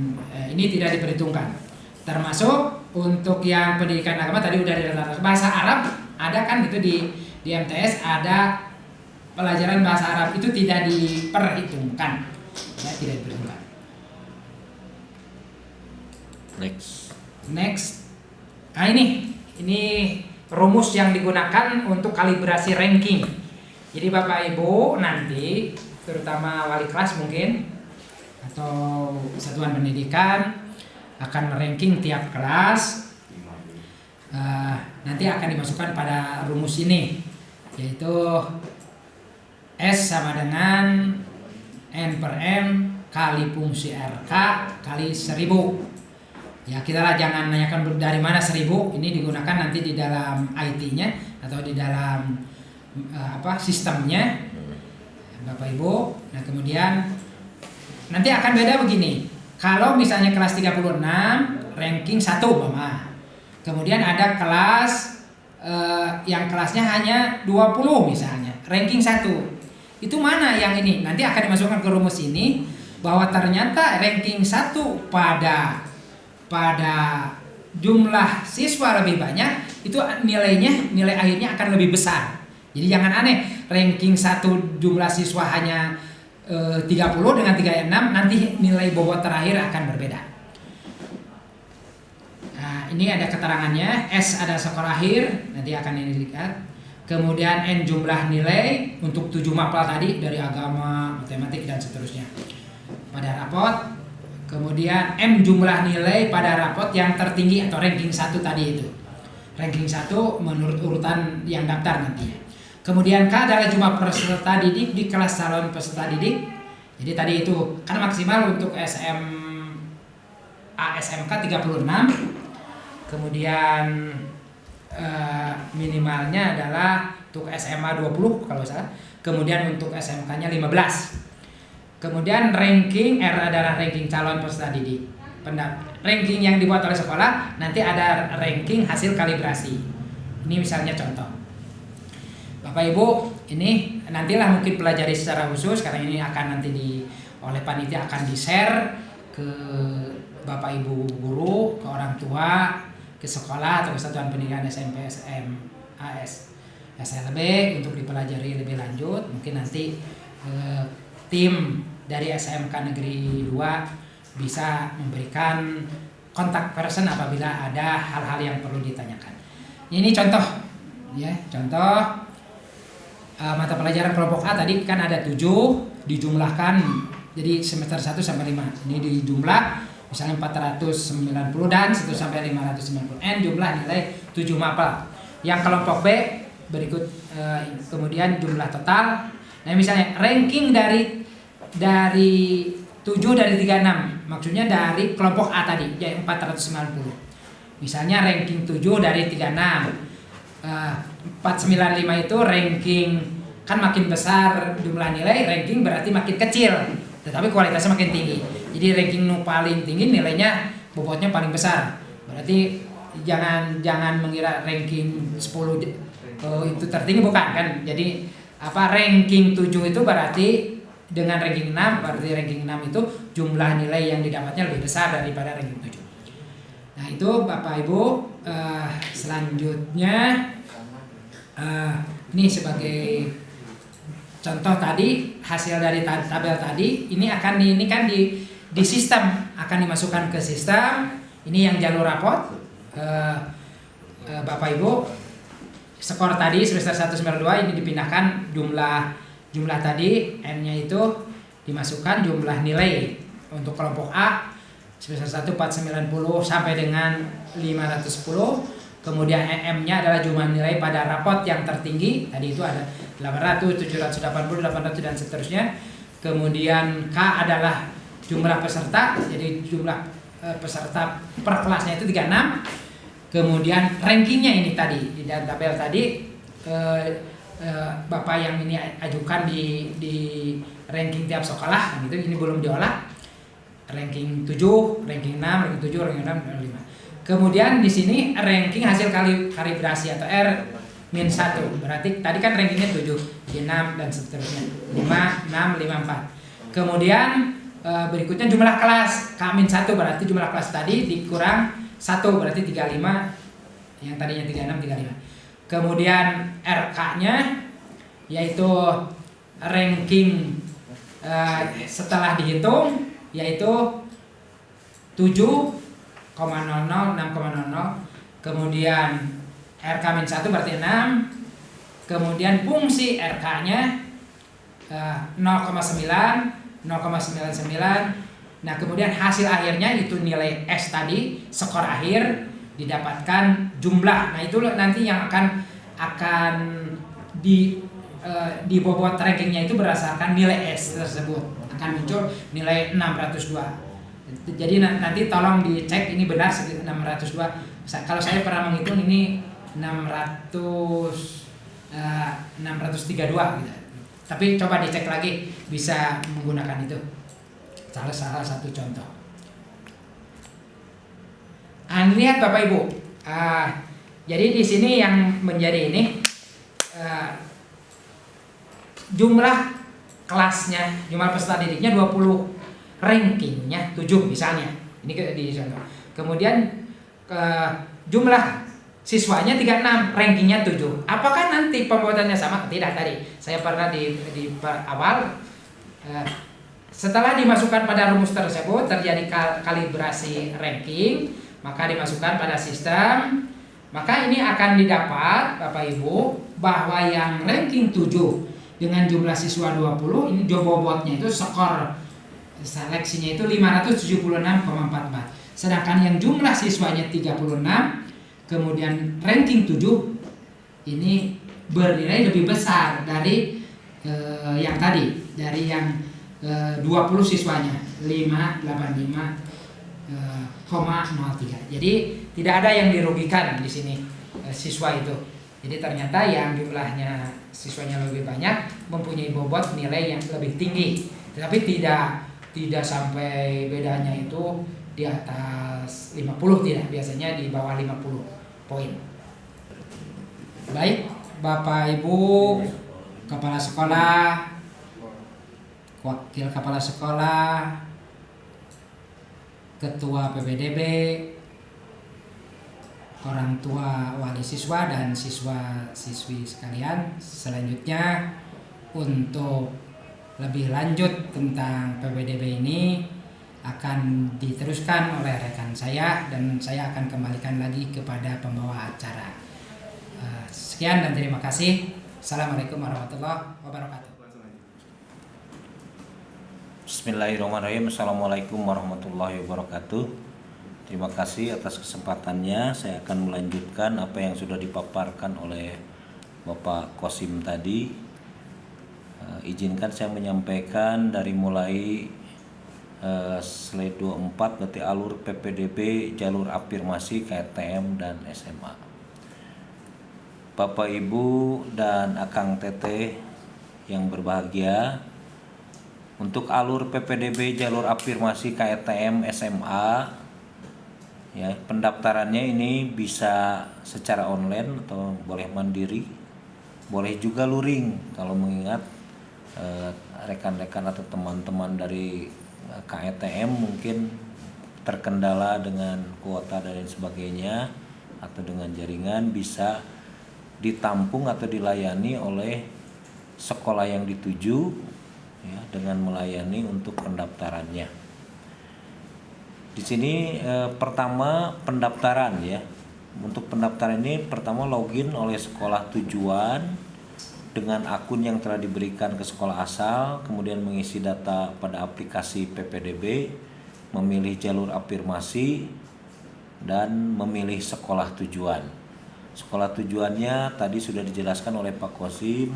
ini tidak diperhitungkan. Termasuk untuk yang pendidikan agama tadi udah dirata-ratakan. Bahasa Arab ada kan itu di MTS ada pelajaran bahasa Arab, itu tidak diperhitungkan. Ya, tidak diperhitungkan. Next. Nah ini rumus yang digunakan untuk kalibrasi ranking. Jadi Bapak Ibu nanti, terutama wali kelas mungkin atau satuan pendidikan, akan ranking tiap kelas. Nanti akan dimasukkan pada rumus ini, yaitu S sama dengan N per M kali fungsi RK kali 1000. Ya kita jangan nanyakan dari mana 1000, ini digunakan nanti di dalam IT-nya atau di dalam sistemnya Bapak Ibu. Nah kemudian nanti akan beda begini. Kalau misalnya kelas 36 ranking 1 Mama. Kemudian ada kelas yang kelasnya hanya 20 misalnya, ranking 1. Itu mana yang ini? Nanti akan dimasukkan ke rumus ini bahwa ternyata ranking 1 pada jumlah siswa lebih banyak, itu nilai akhirnya akan lebih besar. Jadi jangan aneh, ranking 1 jumlah siswa hanya 30 dengan 36, nanti nilai bobot terakhir akan berbeda. Nah, ini ada keterangannya, S ada skor akhir, nanti akan ini dilihat. Kemudian N jumlah nilai untuk 7 mapel tadi dari agama, matematik dan seterusnya pada rapot. Kemudian M jumlah nilai pada rapot yang tertinggi atau ranking 1 tadi itu. Ranking 1 menurut urutan yang daftar nantinya. Kemudian K adalah jumlah peserta didik di kelas calon peserta didik. Jadi tadi itu kan maksimal untuk SMK 36. Kemudian minimalnya adalah untuk SMA 20 kalau salah. Kemudian untuk SMK-nya 15. Kemudian ranking R adalah ranking calon peserta didik. Ranking yang dibuat oleh sekolah, nanti ada ranking hasil kalibrasi. Ini misalnya contoh. Bapak Ibu, ini nantilah mungkin pelajari secara khusus karena ini akan nanti oleh panitia akan di-share ke Bapak Ibu guru, ke orang tua, ke sekolah atau kesatuan pendidikan SMP, SMA, SLB untuk dipelajari lebih lanjut. Mungkin nanti tim dari SMK Negeri 2 bisa memberikan kontak person apabila ada hal-hal yang perlu ditanyakan. Ini contoh, ya, contoh mata pelajaran kelompok A tadi kan ada 7 dijumlahkan jadi semester 1 sampai 5. Ini dijumlah misalnya 490 dan 1 sampai 590. N jumlah nilai 7 mapel. Yang kelompok B berikut kemudian jumlah total. Nah, misalnya ranking dari 7 dari 36. Maksudnya dari kelompok A tadi yaitu 490. Misalnya ranking 7 dari 36. 495 itu ranking, kan makin besar jumlah nilai, ranking berarti makin kecil, tetapi kualitasnya makin tinggi. Jadi ranking paling tinggi nilainya bobotnya paling besar. Berarti jangan mengira ranking 10 itu tertinggi, bukan kan. Jadi ranking 7 itu berarti dengan ranking 6, berarti ranking 6 itu jumlah nilai yang didapatnya lebih besar daripada ranking 7. Nah, itu Bapak Ibu. Selanjutnya ini sebagai contoh tadi hasil dari tabel tadi, ini akan di sistem akan dimasukkan ke sistem. Ini yang jalur rapot. Bapak Ibu, skor tadi semester 1 semester 2 ini dipindahkan jumlah tadi N-nya itu dimasukkan jumlah nilai untuk kelompok A semester 1 490 sampai dengan 510. Kemudian M-nya adalah jumlah nilai pada rapot yang tertinggi. Tadi itu ada 800, 780, 800 dan seterusnya. Kemudian K adalah jumlah peserta. Jadi jumlah peserta per kelasnya itu 36. Kemudian rankingnya ini tadi di dalam tabel tadi Bapak yang ini ajukan di ranking tiap sekolah gitu. Ini belum diolah. Ranking 7, ranking 6, ranking 7, ranking 6, ranking 5. Kemudian di sini ranking hasil kalibrasi atau R-1. Berarti tadi kan rankingnya 7, 6 dan seterusnya. 5, 6, 5, 4. Kemudian berikutnya jumlah kelas K-1 berarti jumlah kelas tadi dikurang 1 berarti 35. Yang tadinya 36, 35. Kemudian RK-nya yaitu ranking setelah dihitung yaitu 7,00, 6,00. Kemudian RK-1 berarti 6. Kemudian fungsi RK-nya 0,9, 0,99. Nah, kemudian hasil akhirnya itu nilai S tadi, skor akhir didapatkan jumlah. Nah, itu nanti yang akan di bobot rankingnya itu berdasarkan nilai S tersebut. Akan muncul nilai 602. Jadi nanti tolong dicek ini benar 602. Kalau saya pernah menghitung ini 632 gitu. Tapi coba dicek lagi bisa menggunakan itu. Salah satu contoh. Lihat Bapak Ibu. Jadi di sini yang menjadi ini jumlah kelasnya, jumlah peserta didiknya 20, rankingnya 7 misalnya. Ini di contoh. Kemudian jumlah siswanya 36, rankingnya 7. Apakah nanti pembuatannya sama? Tidak, tadi saya pernah di awal, setelah dimasukkan pada rumus tersebut terjadi kalibrasi ranking, maka dimasukkan pada sistem, maka ini akan didapat Bapak Ibu bahwa yang ranking 7 dengan jumlah siswa 20, ini bobotnya itu skor seleksinya itu 576,44. Sedangkan yang jumlah siswanya 36, kemudian ranking 7 ini bernilai lebih besar dari yang tadi, dari yang 20 siswanya 585,03. Jadi tidak ada yang dirugikan di sini siswa itu. Jadi ternyata yang jumlahnya siswanya lebih banyak mempunyai bobot nilai yang lebih tinggi, tetapi tidak sampai bedanya itu di atas 50, tidak, biasanya di bawah 50 poin. Baik, Bapak Ibu kepala sekolah, wakil kepala sekolah, ketua PPDB, orang tua wali siswa dan siswa-siswi sekalian, selanjutnya untuk lebih lanjut tentang PPDB ini akan diteruskan oleh rekan saya dan saya akan kembalikan lagi kepada pembawa acara. Sekian dan terima kasih. Assalamualaikum warahmatullahi wabarakatuh. Bismillahirrahmanirrahim. Assalamualaikum warahmatullahi wabarakatuh. Terima kasih atas kesempatannya. Saya akan melanjutkan apa yang sudah dipaparkan oleh Bapak Kosim tadi. Izinkan saya menyampaikan dari mulai slide 24, berarti alur PPDB, jalur afirmasi KTM dan SMA. Bapak Ibu dan Akang Teteh yang berbahagia, untuk alur PPDB jalur afirmasi KTM SMA, ya, pendaftarannya ini bisa secara online atau boleh mandiri, boleh juga luring kalau mengingat rekan-rekan atau teman-teman dari KTM mungkin terkendala dengan kuota dan lain sebagainya atau dengan jaringan, bisa ditampung atau dilayani oleh sekolah yang dituju, ya, dengan melayani untuk pendaftarannya. Di sini pertama pendaftaran, ya. Untuk pendaftaran ini pertama login oleh sekolah tujuan dengan akun yang telah diberikan ke sekolah asal, kemudian mengisi data pada aplikasi PPDB, memilih jalur afirmasi dan memilih sekolah tujuan. Sekolah tujuannya tadi sudah dijelaskan oleh Pak Kosim,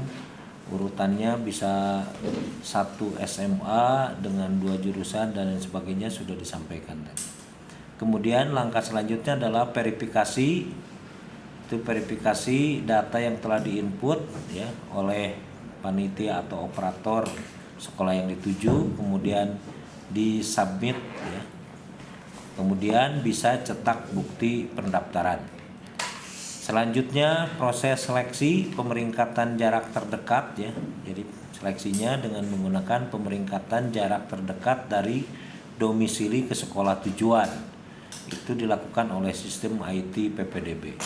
urutannya bisa 1 SMA dengan 2 jurusan dan lain sebagainya sudah disampaikan tadi. Kemudian langkah selanjutnya adalah verifikasi. Itu verifikasi data yang telah diinput, ya, oleh panitia atau operator sekolah yang dituju, kemudian disubmit, ya. Kemudian bisa cetak bukti pendaftaran. Selanjutnya proses seleksi pemeringkatan jarak terdekat, ya. Jadi seleksinya dengan menggunakan pemeringkatan jarak terdekat dari domisili ke sekolah tujuan. Itu dilakukan oleh sistem IT PPDB.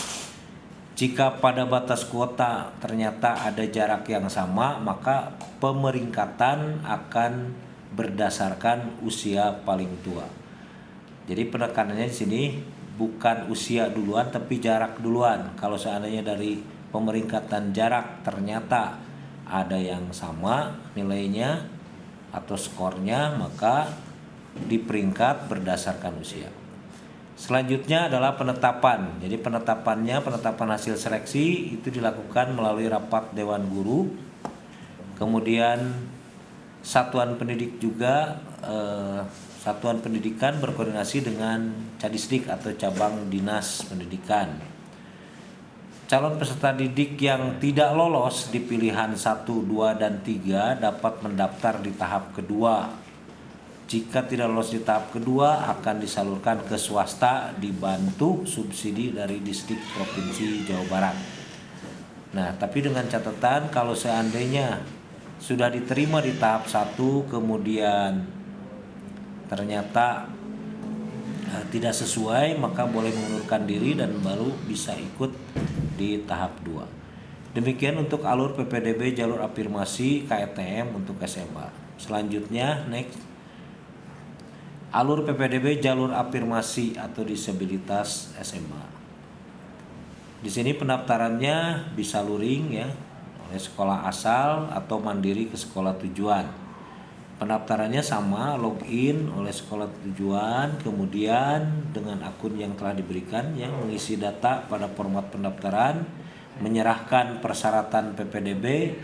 Jika pada batas kuota ternyata ada jarak yang sama, maka pemeringkatan akan berdasarkan usia paling tua. Jadi penekanannya di sini bukan usia duluan tapi jarak duluan. Kalau seandainya dari pemeringkatan jarak ternyata ada yang sama nilainya atau skornya, maka diperingkat berdasarkan usia. Selanjutnya adalah penetapan. Jadi penetapan hasil seleksi itu dilakukan melalui rapat Dewan Guru. Kemudian satuan pendidik juga, satuan pendidikan berkoordinasi dengan Cadisdik atau cabang dinas pendidikan. Calon peserta didik yang tidak lolos di pilihan 1, 2, dan 3 dapat mendaftar di tahap kedua. Jika tidak lolos di tahap kedua akan disalurkan ke swasta dibantu subsidi dari Distrik Provinsi Jawa Barat. Nah, tapi dengan catatan kalau seandainya sudah diterima di tahap 1 kemudian ternyata tidak sesuai, maka boleh mengundurkan diri dan baru bisa ikut di tahap 2. Demikian untuk alur PPDB jalur afirmasi KTM untuk SMA. Selanjutnya next, alur PPDB jalur afirmasi atau disabilitas SMA. Di sini pendaftarannya bisa luring ya, oleh sekolah asal atau mandiri ke sekolah tujuan. Pendaftarannya sama, login oleh sekolah tujuan, kemudian dengan akun yang telah diberikan yang mengisi data pada format pendaftaran, menyerahkan persyaratan PPDB,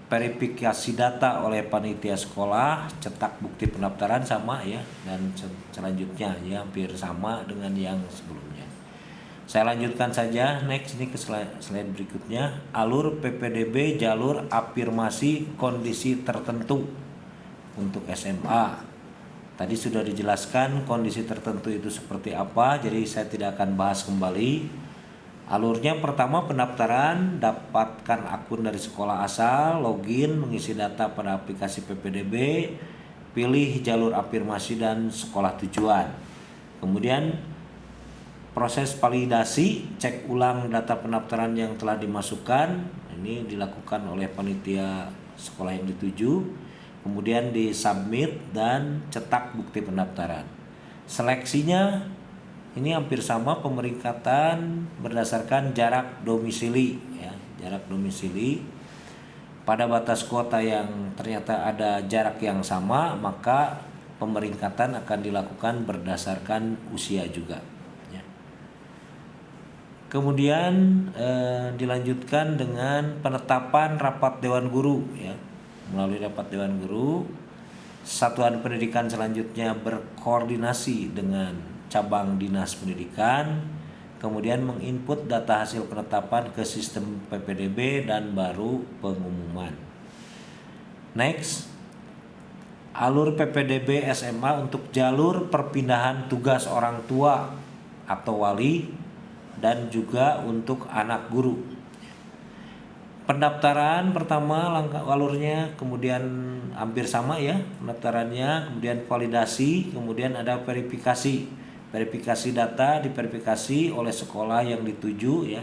verifikasi data oleh panitia sekolah, cetak bukti pendaftaran sama ya, dan selanjutnya ya hampir sama dengan yang sebelumnya. Saya lanjutkan saja, next ini ke slide berikutnya. Alur PPDB jalur afirmasi kondisi tertentu untuk SMA. Tadi sudah dijelaskan kondisi tertentu itu seperti apa, jadi saya tidak akan bahas kembali. Alurnya pertama pendaftaran, dapatkan akun dari sekolah asal, login, mengisi data pada aplikasi PPDB, pilih jalur afirmasi dan sekolah tujuan. Kemudian proses validasi, cek ulang data pendaftaran yang telah dimasukkan, ini dilakukan oleh panitia sekolah yang dituju, kemudian disubmit dan cetak bukti pendaftaran. Seleksinya ini hampir sama, pemeringkatan berdasarkan jarak domisili ya, jarak domisili. Pada batas kuota yang ternyata ada jarak yang sama, maka pemeringkatan akan dilakukan berdasarkan usia juga. Kemudian dilanjutkan dengan penetapan rapat Dewan Guru ya. Melalui rapat Dewan Guru, satuan pendidikan selanjutnya berkoordinasi dengan cabang dinas pendidikan, kemudian menginput data hasil penetapan ke sistem PPDB dan baru pengumuman. Next, alur PPDB SMA untuk jalur perpindahan tugas orang tua atau wali dan juga untuk anak guru. Pendaftaran pertama langkah alurnya kemudian hampir sama ya pendaftarannya, kemudian validasi, kemudian ada verifikasi. Verifikasi data diverifikasi oleh sekolah yang dituju ya.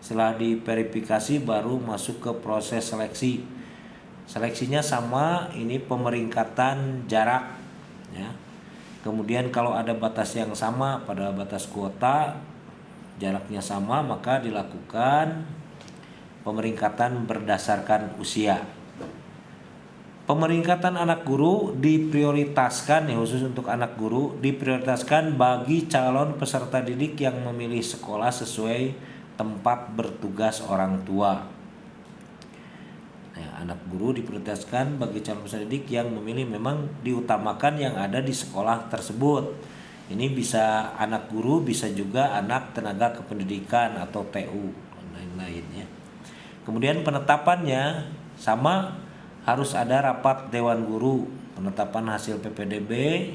Setelah diverifikasi baru masuk ke proses seleksi. Seleksinya sama, ini pemeringkatan jarak ya. Kemudian kalau ada batas yang sama pada batas kuota, jaraknya sama, maka dilakukan pemeringkatan berdasarkan usia. Pemeringkatan anak guru diprioritaskan ya, khusus untuk anak guru diprioritaskan bagi calon peserta didik yang memilih sekolah sesuai tempat bertugas orang tua. Nah, anak guru diprioritaskan bagi calon peserta didik yang memilih, memang diutamakan yang ada di sekolah tersebut. Ini bisa anak guru, bisa juga anak tenaga kependidikan atau TU dan lain-lain ya. Kemudian penetapannya sama, harus ada rapat Dewan Guru, penetapan hasil PPDB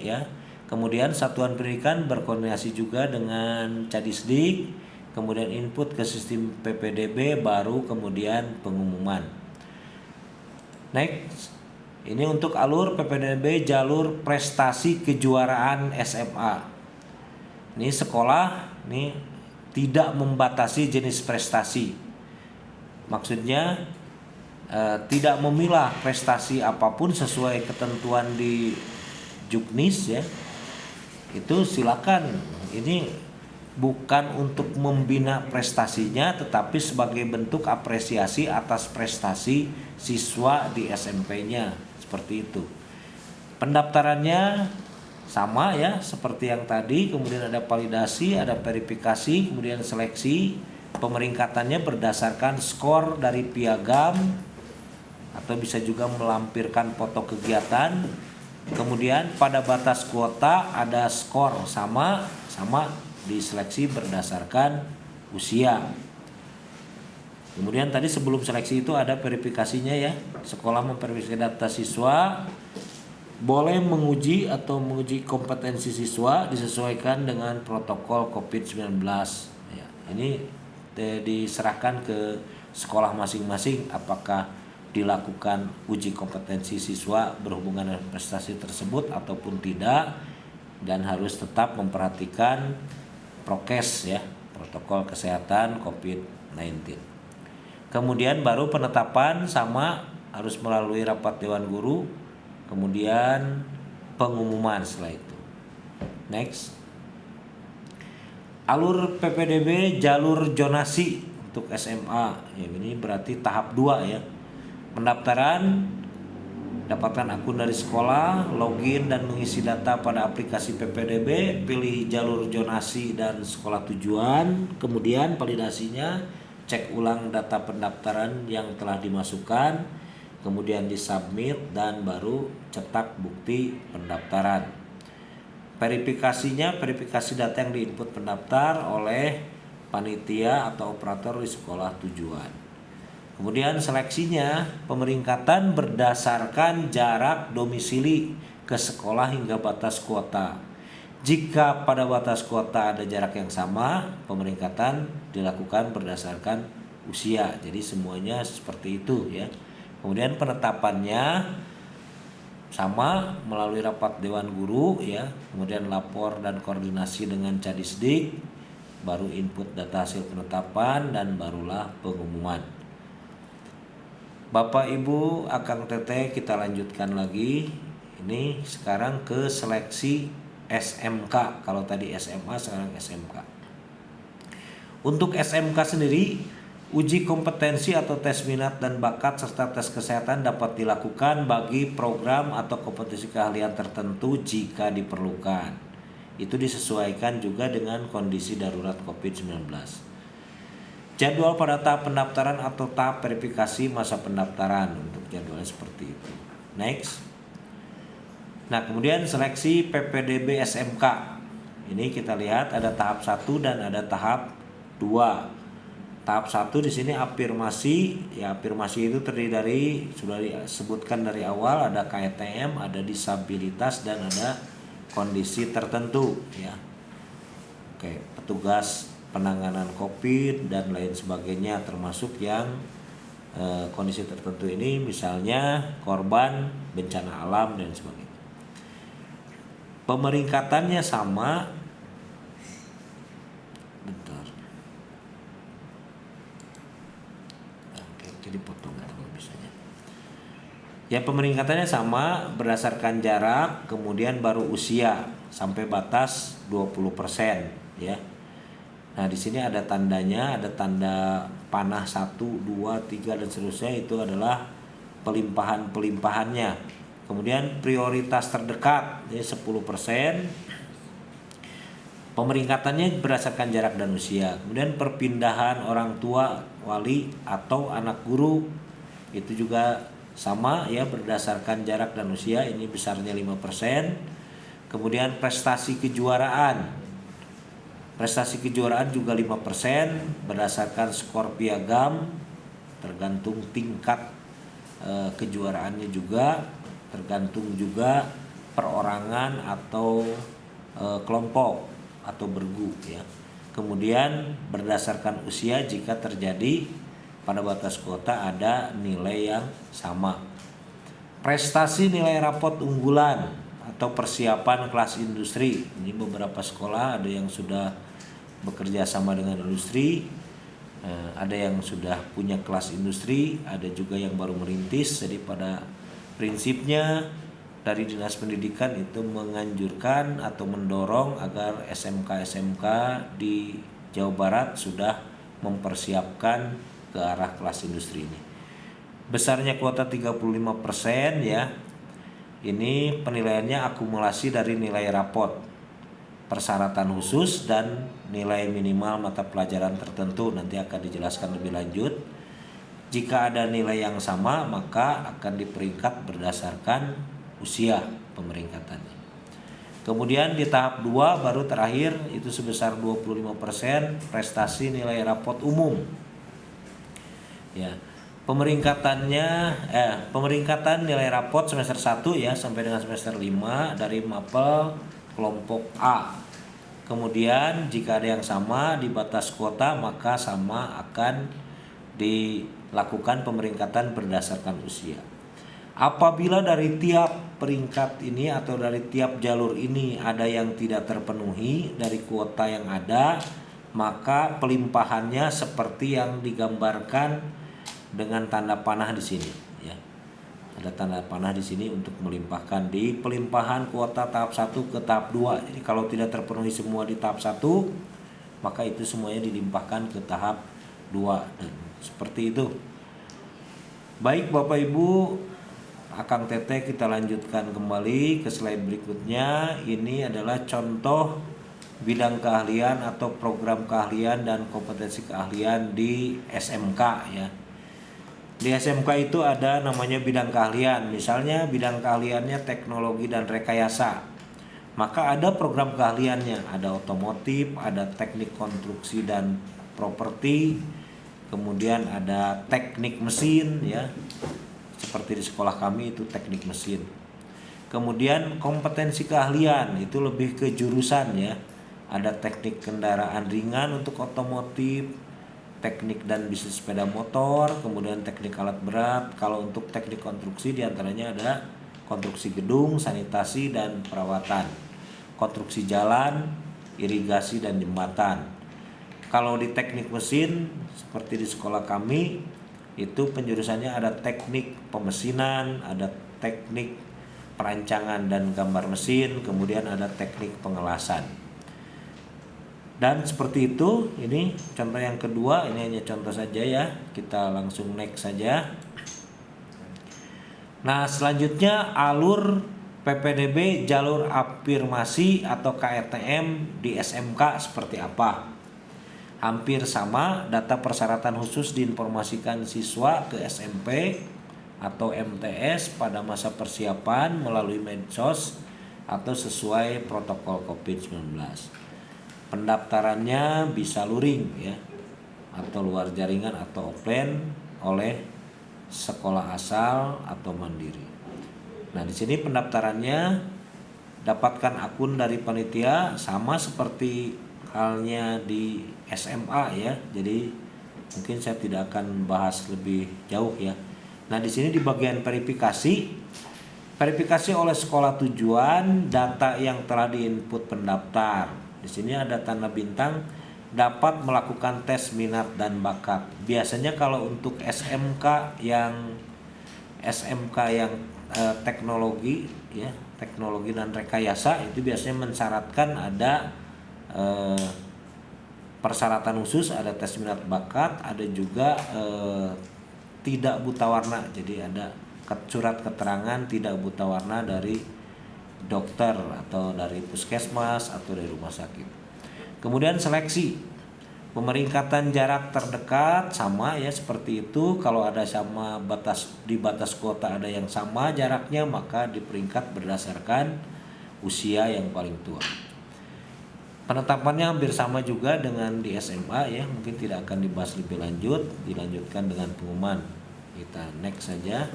ya. Kemudian satuan pendidikan berkoordinasi juga dengan Cadisdik, kemudian input ke sistem PPDB, baru kemudian pengumuman. Next, ini untuk alur PPDB jalur prestasi kejuaraan SMA. Ini sekolah ini tidak membatasi jenis prestasi. Maksudnya tidak memilah prestasi apapun sesuai ketentuan di Juknis ya. Itu silakan. Ini bukan untuk membina prestasinya, tetapi sebagai bentuk apresiasi atas prestasi siswa di SMP-nya, seperti itu. Pendaftarannya sama ya, seperti yang tadi, kemudian ada validasi, ada verifikasi, kemudian seleksi. Pemeringkatannya berdasarkan skor dari piagam atau bisa juga melampirkan foto kegiatan. Kemudian pada batas kuota ada skor sama diseleksi berdasarkan usia. Kemudian tadi sebelum seleksi itu ada verifikasinya ya. Sekolah memverifikasi data siswa, boleh menguji atau menguji kompetensi siswa disesuaikan dengan protokol COVID-19. Ya, ini diserahkan ke sekolah masing-masing apakah dilakukan uji kompetensi siswa berhubungan dengan prestasi tersebut ataupun tidak. dan harus tetap memperhatikan prokes ya, protokol kesehatan COVID-19. Kemudian baru penetapan sama harus melalui rapat dewan guru, kemudian pengumuman setelah itu. Next. Alur PPDB jalur zonasi untuk SMA. Ya, ini berarti tahap 2 ya. Pendaftaran, dapatkan akun dari sekolah, login dan mengisi data pada aplikasi PPDB, pilih jalur zonasi dan sekolah tujuan, kemudian validasinya, cek ulang data pendaftaran yang telah dimasukkan, kemudian disubmit dan baru cetak bukti pendaftaran. Verifikasinya, verifikasi data yang diinput pendaftar oleh panitia atau operator di sekolah tujuan. Kemudian seleksinya, pemeringkatan berdasarkan jarak domisili ke sekolah hingga batas kuota. Jika pada batas kuota ada jarak yang sama, pemeringkatan dilakukan berdasarkan usia. Jadi semuanya seperti itu ya. Kemudian penetapannya sama melalui rapat dewan guru ya. Kemudian lapor dan koordinasi dengan Cadisdik, baru input data hasil penetapan dan barulah pengumuman. Bapak Ibu, Akang Teteh, kita lanjutkan lagi. Ini sekarang ke seleksi SMK. Kalau tadi SMA, sekarang SMK. Untuk SMK sendiri, uji kompetensi atau tes minat dan bakat serta tes kesehatan dapat dilakukan bagi program atau kompetensi keahlian tertentu jika diperlukan. Itu disesuaikan juga dengan kondisi darurat COVID-19. Jadwal pada tahap pendaftaran atau tahap verifikasi masa pendaftaran, untuk jadwalnya seperti itu. Next. Nah, kemudian seleksi PPDB SMK. Ini kita lihat ada tahap 1 dan ada tahap 2. Tahap 1 di sini afirmasi. Ya, afirmasi itu terdiri dari, sudah disebutkan dari awal, ada KTM, ada disabilitas dan ada kondisi tertentu ya. Oke, petugas penanganan COVID dan lain sebagainya, termasuk yang kondisi tertentu ini misalnya korban bencana alam dan sebagainya. Pemeringkatannya sama. Bentar. Oke, jadi potong bisanya. Ya, pemeringkatannya sama berdasarkan jarak, kemudian baru usia sampai batas 20% ya. Nah, di sini ada tandanya, ada tanda panah 1, 2, 3 dan seterusnya, itu adalah pelimpahan-pelimpahannya. Kemudian prioritas terdekat, jadi 10%. Pemeringkatannya berdasarkan jarak dan usia. Kemudian perpindahan orang tua, wali atau anak guru itu juga sama ya, berdasarkan jarak dan usia, ini besarnya 5%. Kemudian prestasi kejuaraan. Prestasi kejuaraan juga 5% berdasarkan skor piagam, tergantung tingkat kejuaraannya juga, tergantung juga perorangan atau kelompok atau bergu ya. Kemudian berdasarkan usia, jika terjadi pada batas kuota ada nilai yang sama. Prestasi nilai rapot unggulan atau persiapan kelas industri. Ini beberapa sekolah ada yang sudah bekerja sama dengan industri, ada yang sudah punya kelas industri, ada juga yang baru merintis. Jadi pada prinsipnya dari Dinas Pendidikan itu menganjurkan atau mendorong agar SMK-SMK di Jawa Barat sudah mempersiapkan ke arah kelas industri ini. Besarnya kuota 35% ya. Ini penilaiannya akumulasi dari nilai rapot, persyaratan khusus dan nilai minimal mata pelajaran tertentu, nanti akan dijelaskan lebih lanjut. Jika ada nilai yang sama, maka akan diperingkat berdasarkan usia pemeringkatannya. Kemudian di tahap 2 baru terakhir itu sebesar 25% prestasi nilai rapot umum. Ya. Pemeringkatan nilai rapot semester 1 ya sampai dengan semester 5 dari mapel kelompok A. Kemudian jika ada yang sama di batas kuota, maka sama akan dilakukan pemeringkatan berdasarkan usia. Apabila dari tiap peringkat ini atau dari tiap jalur ini ada yang tidak terpenuhi dari kuota yang ada, maka pelimpahannya seperti yang digambarkan dengan tanda panah di sini ya. Ada tanda panah di sini untuk melimpahkan di pelimpahan kuota tahap 1 ke tahap 2. Jadi kalau tidak terpenuhi semua di tahap 1, maka itu semuanya dilimpahkan ke tahap 2 dan seperti itu. Baik Bapak Ibu, Akang Teteh kita lanjutkan kembali ke slide berikutnya. Ini adalah contoh bidang keahlian atau program keahlian dan kompetensi keahlian di SMK ya. Di SMK itu ada namanya bidang keahlian. Misalnya bidang keahliannya teknologi dan rekayasa. Maka ada program keahliannya, ada otomotif, ada teknik konstruksi dan properti, kemudian ada teknik mesin ya. Seperti di sekolah kami itu teknik mesin. Kemudian kompetensi keahlian itu lebih ke jurusan ya. Ada teknik kendaraan ringan untuk otomotif, teknik dan bisnis sepeda motor, kemudian teknik alat berat. Kalau untuk teknik konstruksi diantaranya ada konstruksi gedung, sanitasi dan perawatan, konstruksi jalan, irigasi dan jembatan. Kalau di teknik mesin seperti di sekolah kami itu penjurusannya ada teknik pemesinan, ada teknik perancangan dan gambar mesin, kemudian ada teknik pengelasan. Dan seperti itu, ini contoh yang kedua, ini hanya contoh saja ya. Kita langsung next saja. Nah, selanjutnya alur PPDB jalur afirmasi atau KRTM di SMK seperti apa? Hampir sama, data persyaratan khusus diinformasikan siswa ke SMP atau MTS pada masa persiapan melalui medsos atau sesuai protokol COVID-19. Pendaftarannya bisa luring ya, atau luar jaringan atau offline oleh sekolah asal atau mandiri. Nah, di sini pendaftarannya dapatkan akun dari panitia sama seperti halnya di SMA ya. Jadi mungkin saya tidak akan bahas lebih jauh ya. Nah, di sini di bagian verifikasi oleh sekolah tujuan data yang telah diinput pendaftar. Di sini ada tanda bintang dapat melakukan tes minat dan bakat. Biasanya kalau untuk SMK yang teknologi ya, teknologi dan rekayasa itu biasanya mensyaratkan ada persyaratan khusus, ada tes minat bakat, ada juga tidak buta warna. Jadi ada surat keterangan tidak buta warna dari dokter atau dari puskesmas atau dari rumah sakit. Kemudian seleksi pemeringkatan jarak terdekat sama ya seperti itu. Kalau ada sama di batas kota ada yang sama jaraknya, maka diperingkat berdasarkan usia yang paling tua. Penetapannya hampir sama juga dengan di SMA ya, mungkin tidak akan dibahas lebih lanjut, dilanjutkan dengan pengumuman. Kita next saja.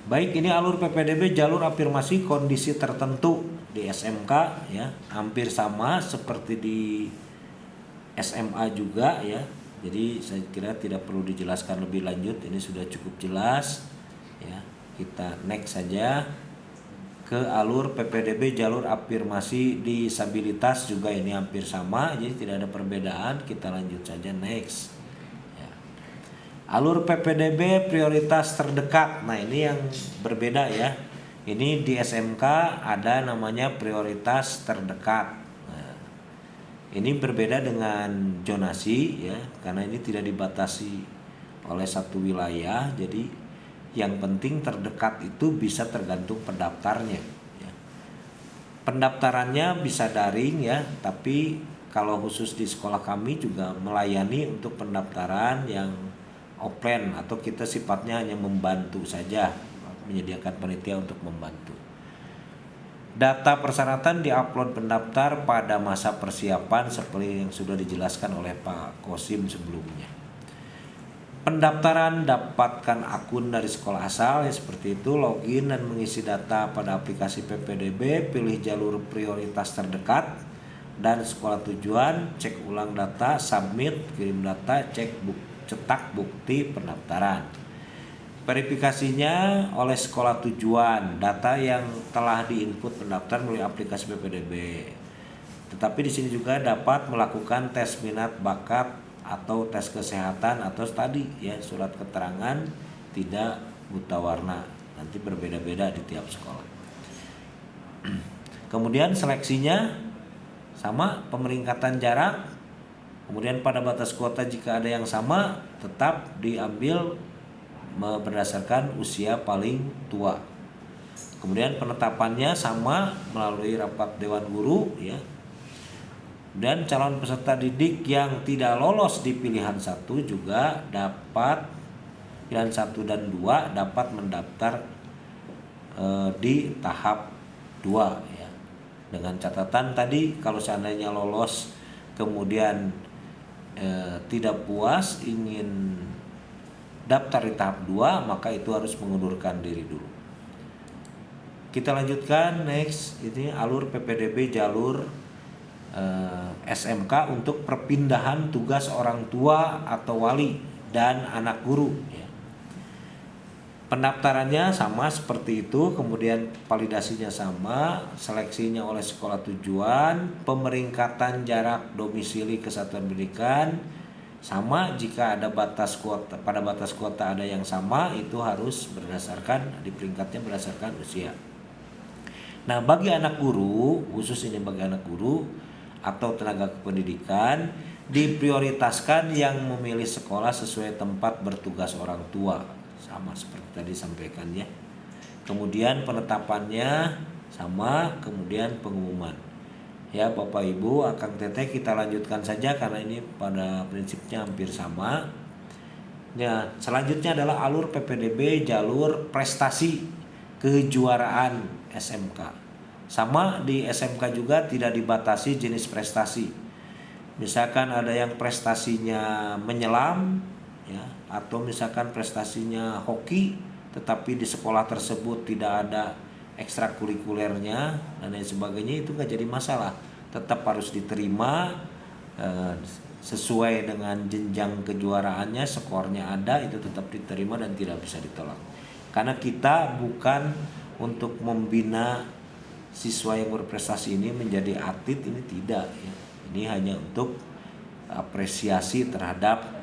Baik, ini alur PPDB jalur afirmasi kondisi tertentu di SMK ya, hampir sama seperti di SMA juga ya. Jadi saya kira tidak perlu dijelaskan lebih lanjut, ini sudah cukup jelas ya. Kita next saja ke alur PPDB jalur afirmasi disabilitas, juga ini hampir sama, jadi tidak ada perbedaan. Kita lanjut saja next ya. Alur PPDB prioritas terdekat, nah ini yang berbeda ya. Ini di SMK ada namanya prioritas terdekat. Nah, ini berbeda dengan zonasi ya, karena ini tidak dibatasi oleh satu wilayah. Jadi yang penting terdekat itu bisa tergantung pendaftarnya ya. Pendaftarannya bisa daring ya, tapi kalau khusus di sekolah kami juga melayani untuk pendaftaran yang offline, atau kita sifatnya hanya membantu saja, menyediakan panitia untuk membantu. Data persyaratan diupload pendaftar pada masa persiapan seperti yang sudah dijelaskan oleh Pak Kosim sebelumnya. Pendaftaran dapatkan akun dari sekolah asal ya seperti itu, login dan mengisi data pada aplikasi PPDB, pilih jalur prioritas terdekat dan sekolah tujuan, cek ulang data, submit, kirim data, cetak bukti pendaftaran. verifikasinya oleh sekolah tujuan, data yang telah diinput pendaftar melalui aplikasi PPDB. Tetapi di sini juga dapat melakukan tes minat bakat atau tes kesehatan atau tadi ya surat keterangan tidak buta warna. Nanti berbeda-beda di tiap sekolah. Kemudian seleksinya sama, pemeringkatan jarak. Kemudian pada batas kuota jika ada yang sama tetap diambil berdasarkan usia paling tua. Kemudian penetapannya sama melalui rapat dewan guru ya. Dan calon peserta didik yang tidak lolos di pilihan 1 juga dapat pilihan 1 dan 2 dapat mendaftar di tahap 2 ya. Dengan catatan tadi kalau seandainya lolos kemudian tidak puas ingin daftar di tahap 2 maka itu harus mengundurkan diri dulu. Kita lanjutkan next, ini alur PPDB jalur SMK untuk perpindahan tugas orang tua atau wali dan anak guru ya. Pendaftarannya sama seperti itu, kemudian validasinya sama, seleksinya oleh sekolah tujuan, pemeringkatan jarak domisili kesatuan pendidikan sama. Jika ada batas kuota, pada batas kuota ada yang sama, itu harus berdasarkan diperingkatnya berdasarkan usia. Nah, bagi anak guru, khusus ini bagi anak guru atau tenaga kependidikan, diprioritaskan yang memilih sekolah sesuai tempat bertugas orang tua, sama seperti tadi sampaikan ya. Kemudian penetapannya sama, kemudian pengumuman. Ya Bapak Ibu, Akang Teteh kita lanjutkan saja karena ini pada prinsipnya hampir sama. Ya, selanjutnya adalah alur PPDB jalur prestasi kejuaraan SMK. Sama di SMK juga tidak dibatasi jenis prestasi. Misalkan ada yang prestasinya menyelam ya, atau misalkan prestasinya hoki tetapi di sekolah tersebut tidak ada ekstrakurikulernya dan lain sebagainya, itu nggak jadi masalah. Tetap harus diterima sesuai dengan jenjang kejuaraannya, skornya ada, itu tetap diterima dan tidak bisa ditolak. Karena kita bukan untuk membina siswa yang berprestasi ini menjadi atlet, ini tidak ya. Ini hanya untuk apresiasi terhadap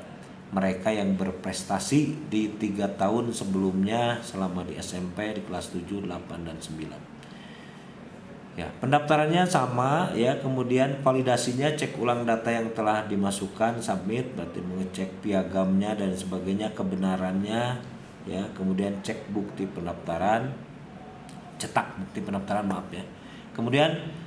mereka yang berprestasi di 3 tahun sebelumnya selama di SMP di kelas 7, 8 dan 9. Ya, pendaftarannya sama ya, kemudian validasinya cek ulang data yang telah dimasukkan, submit, berarti mengecek piagamnya dan sebagainya kebenarannya ya, kemudian cek bukti pendaftaran, cetak bukti pendaftaran maaf ya. Kemudian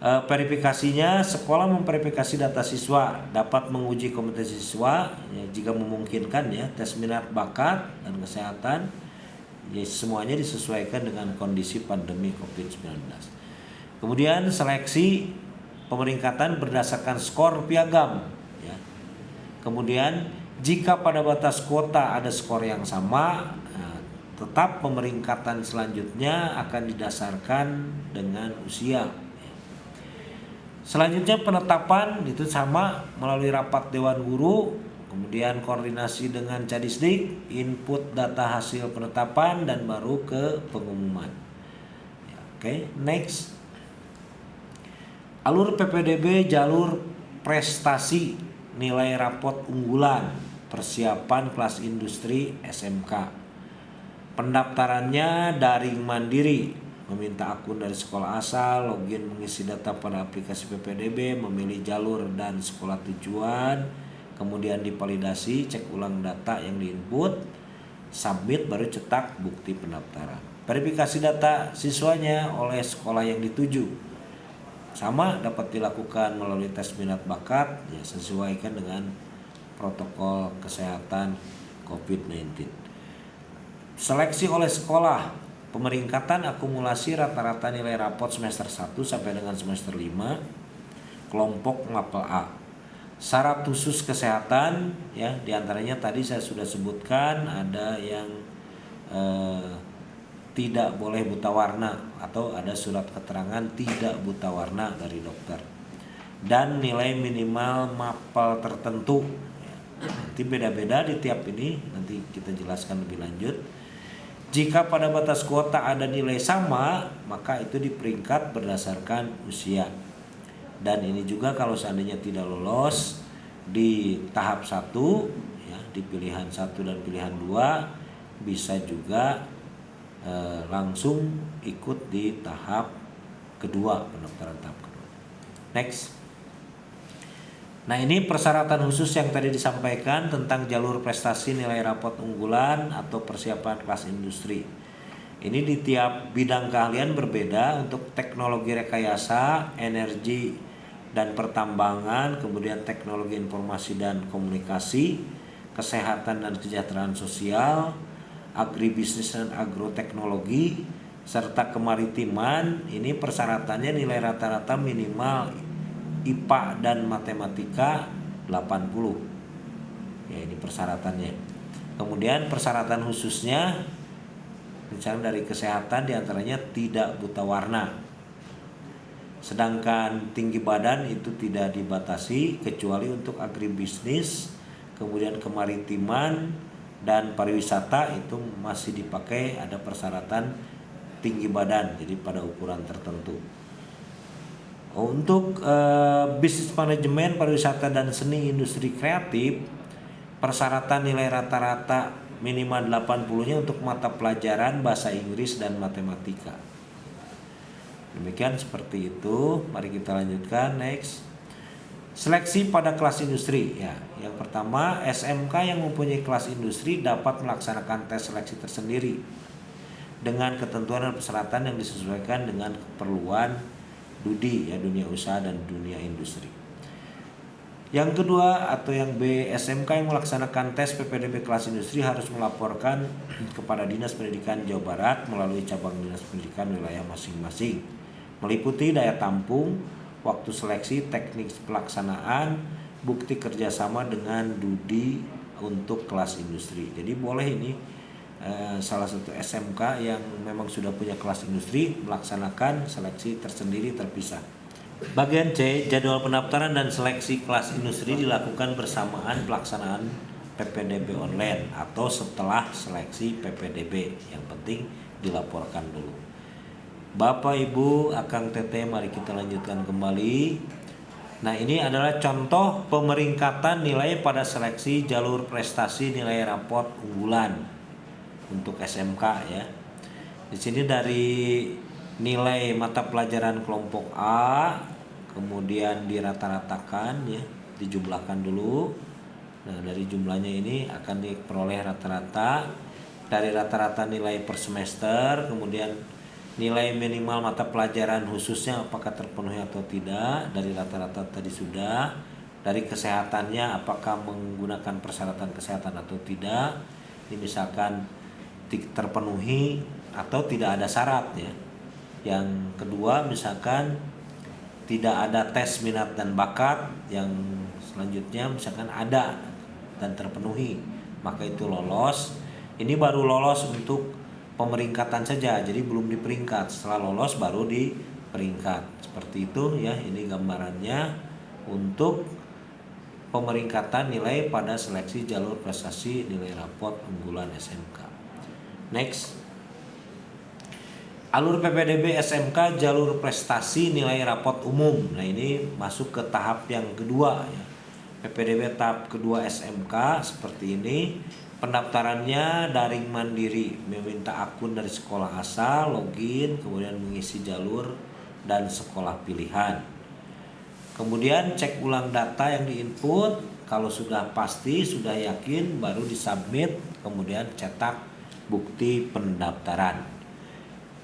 verifikasinya sekolah memverifikasi data siswa, dapat menguji kompetensi siswa ya, jika memungkinkan ya, tes minat bakat dan kesehatan ya, semuanya disesuaikan dengan kondisi pandemi COVID-19. Kemudian seleksi pemeringkatan berdasarkan skor piagam ya. Kemudian jika pada batas kuota ada skor yang sama, tetap pemeringkatan selanjutnya akan didasarkan dengan usia. Selanjutnya penetapan itu sama melalui rapat dewan guru, kemudian koordinasi dengan Cadisdik, input data hasil penetapan dan baru ke pengumuman. Oke, next. Alur PPDB jalur prestasi nilai rapot unggulan persiapan kelas industri SMK. Pendaftarannya daring mandiri, meminta akun dari sekolah asal, login mengisi data pada aplikasi PPDB, memilih jalur dan sekolah tujuan, kemudian divalidasi, cek ulang data yang diinput, submit, baru cetak bukti pendaftaran. Verifikasi data siswanya oleh sekolah yang dituju. Sama dapat dilakukan melalui tes minat bakat, ya sesuaikan dengan protokol kesehatan COVID-19. Seleksi oleh sekolah, pemeringkatan akumulasi rata-rata nilai rapot semester 1 sampai dengan semester 5, kelompok mapel A. Syarat khusus kesehatan ya, diantaranya tadi saya sudah sebutkan, ada yang tidak boleh buta warna atau ada surat keterangan tidak buta warna dari dokter. Dan nilai minimal mapel tertentu. Nanti beda-beda di tiap ini, nanti kita jelaskan lebih lanjut. Jika pada batas kuota ada nilai sama, maka itu diperingkat berdasarkan usia. Dan ini juga kalau seandainya tidak lolos di tahap 1, ya, di pilihan 1 dan pilihan 2, bisa juga langsung ikut di tahap kedua, pendaftaran tahap kedua. Next. Nah, ini persyaratan khusus yang tadi disampaikan tentang jalur prestasi nilai rapot unggulan atau persiapan kelas industri. Ini di tiap bidang keahlian berbeda. Untuk teknologi rekayasa, energi dan pertambangan, kemudian teknologi informasi dan komunikasi, kesehatan dan kesejahteraan sosial, agribisnis dan agroteknologi, serta kemaritiman, ini persyaratannya nilai rata-rata minimal IPA dan matematika 80. Ya, ini persyaratannya. Kemudian persyaratan khususnya misalnya dari kesehatan diantaranya tidak buta warna. Sedangkan tinggi badan itu tidak dibatasi kecuali untuk agribisnis, kemudian kemaritiman dan pariwisata itu masih dipakai ada persyaratan tinggi badan, jadi pada ukuran tertentu. Untuk bisnis manajemen, pariwisata dan seni industri kreatif, persyaratan nilai rata-rata minimal 80-nya untuk mata pelajaran bahasa Inggris dan matematika. Demikian seperti itu. Mari kita lanjutkan. Next. Seleksi pada kelas industri. Ya, yang pertama, SMK yang mempunyai kelas industri dapat melaksanakan tes seleksi tersendiri dengan ketentuan dan persyaratan yang disesuaikan dengan keperluan DUDI, ya, dunia usaha dan dunia industri. Yang kedua atau yang B, SMK yang melaksanakan tes PPDB kelas industri harus melaporkan kepada Dinas Pendidikan Jawa Barat melalui cabang Dinas Pendidikan wilayah masing-masing, meliputi daya tampung, waktu seleksi, teknik pelaksanaan, bukti kerjasama dengan DUDI untuk kelas industri. Jadi boleh ini salah satu SMK yang memang sudah punya kelas industri melaksanakan seleksi tersendiri terpisah. Bagian C, jadwal pendaftaran dan seleksi kelas industri dilakukan bersamaan pelaksanaan PPDB online atau setelah seleksi PPDB. Yang penting dilaporkan dulu. Bapak, Ibu, Akang, Teteh, mari kita lanjutkan kembali. Nah, ini adalah contoh pemeringkatan nilai pada seleksi jalur prestasi nilai raport unggulan untuk SMK, ya. Di sini dari nilai mata pelajaran kelompok A, kemudian dirata-ratakan, ya, dijumlahkan dulu. Nah, dari jumlahnya ini akan diperoleh rata-rata dari rata-rata nilai per semester, kemudian nilai minimal mata pelajaran khususnya apakah terpenuhi atau tidak, dari rata-rata tadi sudah, dari kesehatannya apakah menggunakan persyaratan kesehatan atau tidak, ini misalkan terpenuhi atau tidak ada syarat, ya. Yang kedua misalkan tidak ada tes minat dan bakat, yang selanjutnya misalkan ada dan terpenuhi, maka itu lolos. Ini baru lolos untuk pemeringkatan saja, jadi belum diperingkat. Setelah lolos baru diperingkat. Seperti itu, ya. Ini gambarannya untuk pemeringkatan nilai pada seleksi jalur prestasi nilai raport unggulan SMK. Next. Alur PPDB SMK jalur prestasi nilai raport umum. Nah, ini masuk ke tahap yang kedua, ya. PPDB tahap kedua SMK seperti ini. Pendaftarannya daring mandiri, meminta akun dari sekolah asal, login, kemudian mengisi jalur dan sekolah pilihan. Kemudian cek ulang data yang diinput, kalau sudah pasti, sudah yakin, baru disubmit, kemudian cetak bukti pendaftaran.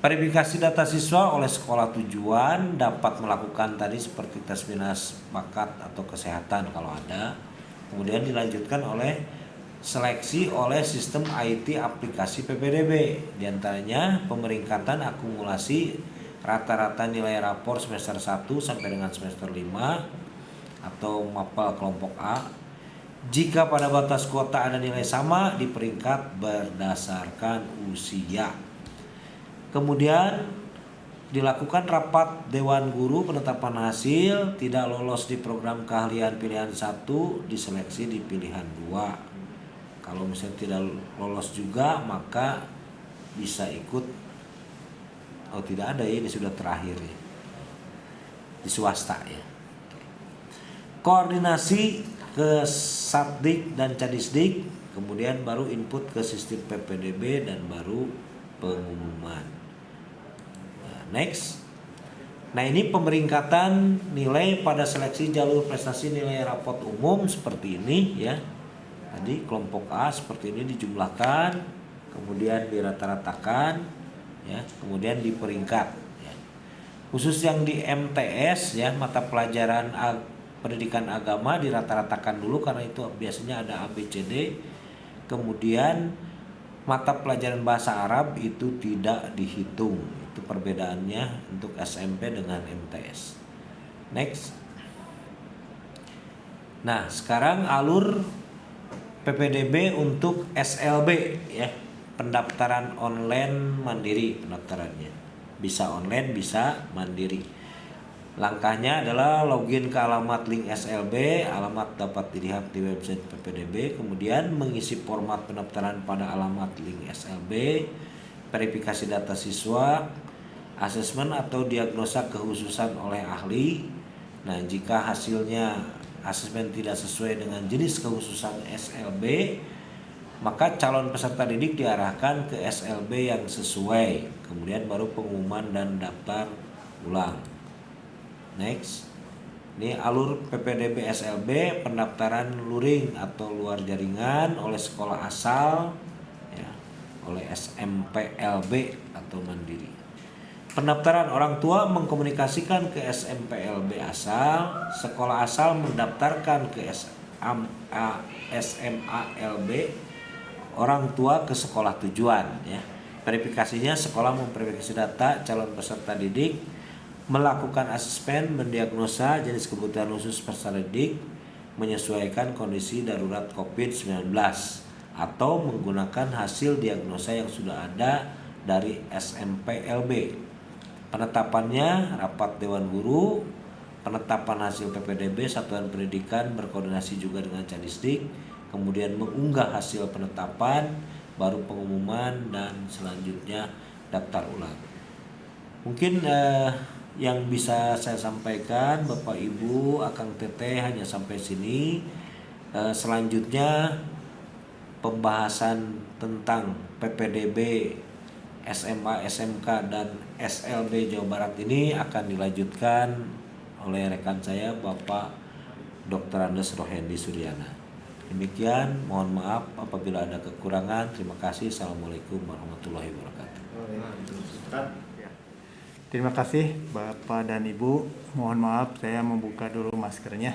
Verifikasi data siswa oleh sekolah tujuan dapat melakukan tadi seperti tes minat bakat atau kesehatan kalau ada. Kemudian dilanjutkan oleh seleksi oleh sistem IT aplikasi PPDB. Di antaranya pemeringkatan akumulasi rata-rata nilai rapor semester 1 sampai dengan semester 5 atau mapel kelompok A. Jika pada batas kuota ada nilai sama, diperingkat berdasarkan usia. Kemudian dilakukan rapat Dewan Guru penetapan hasil, tidak lolos di program keahlian pilihan 1, diseleksi di pilihan 2. Kalau misalnya tidak lolos juga, maka bisa ikut. Oh tidak ada ya, ini sudah terakhir ya. Di swasta ya. Koordinasi ke Satdik dan Cadisdik, kemudian baru input ke sistem PPDB dan baru pengumuman. Nah, next. Nah ini pemeringkatan nilai pada seleksi jalur prestasi nilai rapot umum seperti ini ya. Tadi kelompok A seperti ini dijumlahkan, kemudian dirata-ratakan, ya, kemudian diperingkat. Ya. Khusus yang di MTS ya, mata pelajaran pendidikan agama dirata-ratakan dulu karena itu biasanya ada ABCD. Kemudian mata pelajaran bahasa Arab itu tidak dihitung. Itu perbedaannya untuk SMP dengan MTS. Next. Nah, sekarang alur PPDB untuk SLB ya. Pendaftaran online mandiri pendaftarannya. Bisa online, bisa mandiri. Langkahnya adalah login ke alamat link SLB, alamat dapat dilihat di website PPDB, kemudian mengisi format pendaftaran pada alamat link SLB, verifikasi data siswa, asesmen atau diagnosa kekhususan oleh ahli. Nah, jika hasilnya asesmen tidak sesuai dengan jenis kekhususan SLB, maka calon peserta didik diarahkan ke SLB yang sesuai, kemudian baru pengumuman dan daftar ulang. Next, ini alur PPDB SLB pendaftaran luring atau luar jaringan oleh sekolah asal, ya, oleh SMPLB atau mandiri. Pendaftaran orang tua mengkomunikasikan ke SMPLB asal, sekolah asal mendaftarkan ke SMALB orang tua ke sekolah tujuan. Ya. Verifikasinya sekolah memverifikasi data calon peserta didik, melakukan asesmen, mendiagnosa jenis kebutuhan khusus peserta didik, menyesuaikan kondisi darurat COVID-19 atau menggunakan hasil diagnosa yang sudah ada dari SMPLB. Penetapannya rapat Dewan Guru, penetapan hasil PPDB Satuan Pendidikan berkoordinasi juga dengan Cadisdik, kemudian mengunggah hasil penetapan, baru pengumuman dan selanjutnya daftar ulang. Mungkin yang bisa saya sampaikan Bapak Ibu, Akang Teteh hanya sampai sini. Selanjutnya pembahasan tentang PPDB SMA, SMK dan SLB Jawa Barat ini akan dilanjutkan oleh rekan saya Bapak Dr. Andes Rohendi Suryana. Demikian, mohon maaf apabila ada kekurangan. Terima kasih. Assalamualaikum warahmatullahi wabarakatuh. Terima kasih Bapak dan Ibu. Mohon maaf saya membuka dulu maskernya.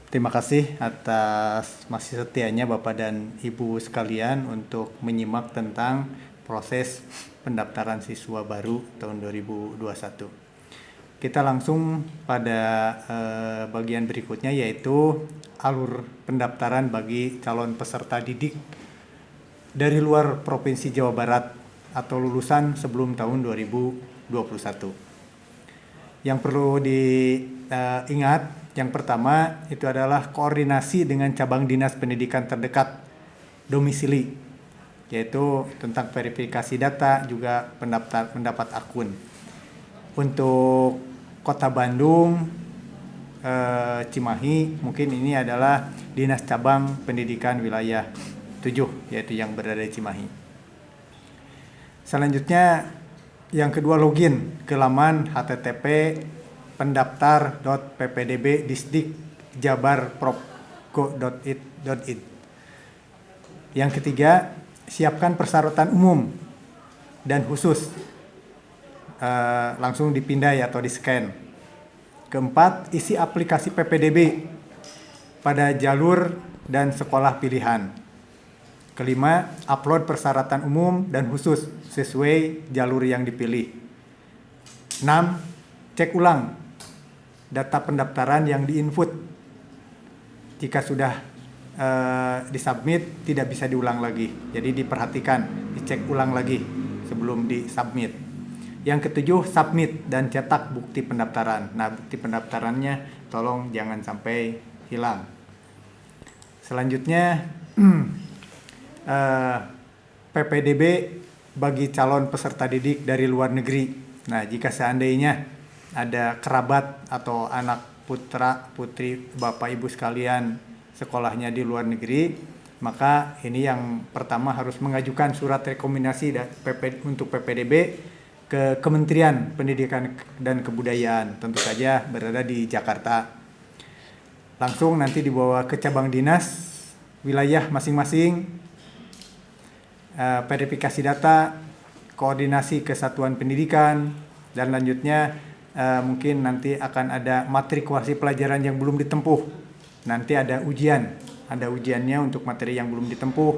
Terima kasih atas masih setianya Bapak dan Ibu sekalian untuk menyimak tentang proses pendaftaran siswa baru tahun 2021. Kita langsung pada bagian berikutnya, yaitu alur pendaftaran bagi calon peserta didik dari luar Provinsi Jawa Barat atau lulusan sebelum tahun 2021. Yang perlu diingat, yang pertama itu adalah koordinasi dengan cabang dinas pendidikan terdekat domisili, yaitu tentang verifikasi data juga pendapat akun. Untuk Kota Bandung, Cimahi, mungkin ini adalah Dinas Cabang Pendidikan Wilayah 7, yaitu yang berada di Cimahi. Selanjutnya yang kedua, login ke laman http pendaftar.ppdb-disdik-jabar-prop.go.id. Yang ketiga, siapkan persyaratan umum dan khusus, langsung dipindai atau di-scan. Keempat, isi aplikasi PPDB pada jalur dan sekolah pilihan. Kelima, upload persyaratan umum dan khusus sesuai jalur yang dipilih. 6. Cek ulang data pendaftaran yang diinput. Jika sudah disubmit, tidak bisa diulang lagi. Jadi diperhatikan, dicek ulang lagi sebelum disubmit. Yang ketujuh, submit dan cetak bukti pendaftaran. Nah, bukti pendaftarannya tolong jangan sampai hilang. Selanjutnya, PPDB bagi calon peserta didik dari luar negeri. Nah, jika seandainya ada kerabat atau anak putra putri Bapak Ibu sekalian sekolahnya di luar negeri, maka ini yang pertama harus mengajukan surat rekomendasi untuk PPDB ke Kementerian Pendidikan dan Kebudayaan, tentu saja berada di Jakarta. Langsung nanti dibawa ke cabang dinas wilayah masing-masing, verifikasi data, koordinasi ke satuan pendidikan, dan lanjutnya mungkin nanti akan ada matrikulasi pelajaran yang belum ditempuh. Nanti ada ujiannya untuk materi yang belum ditempuh,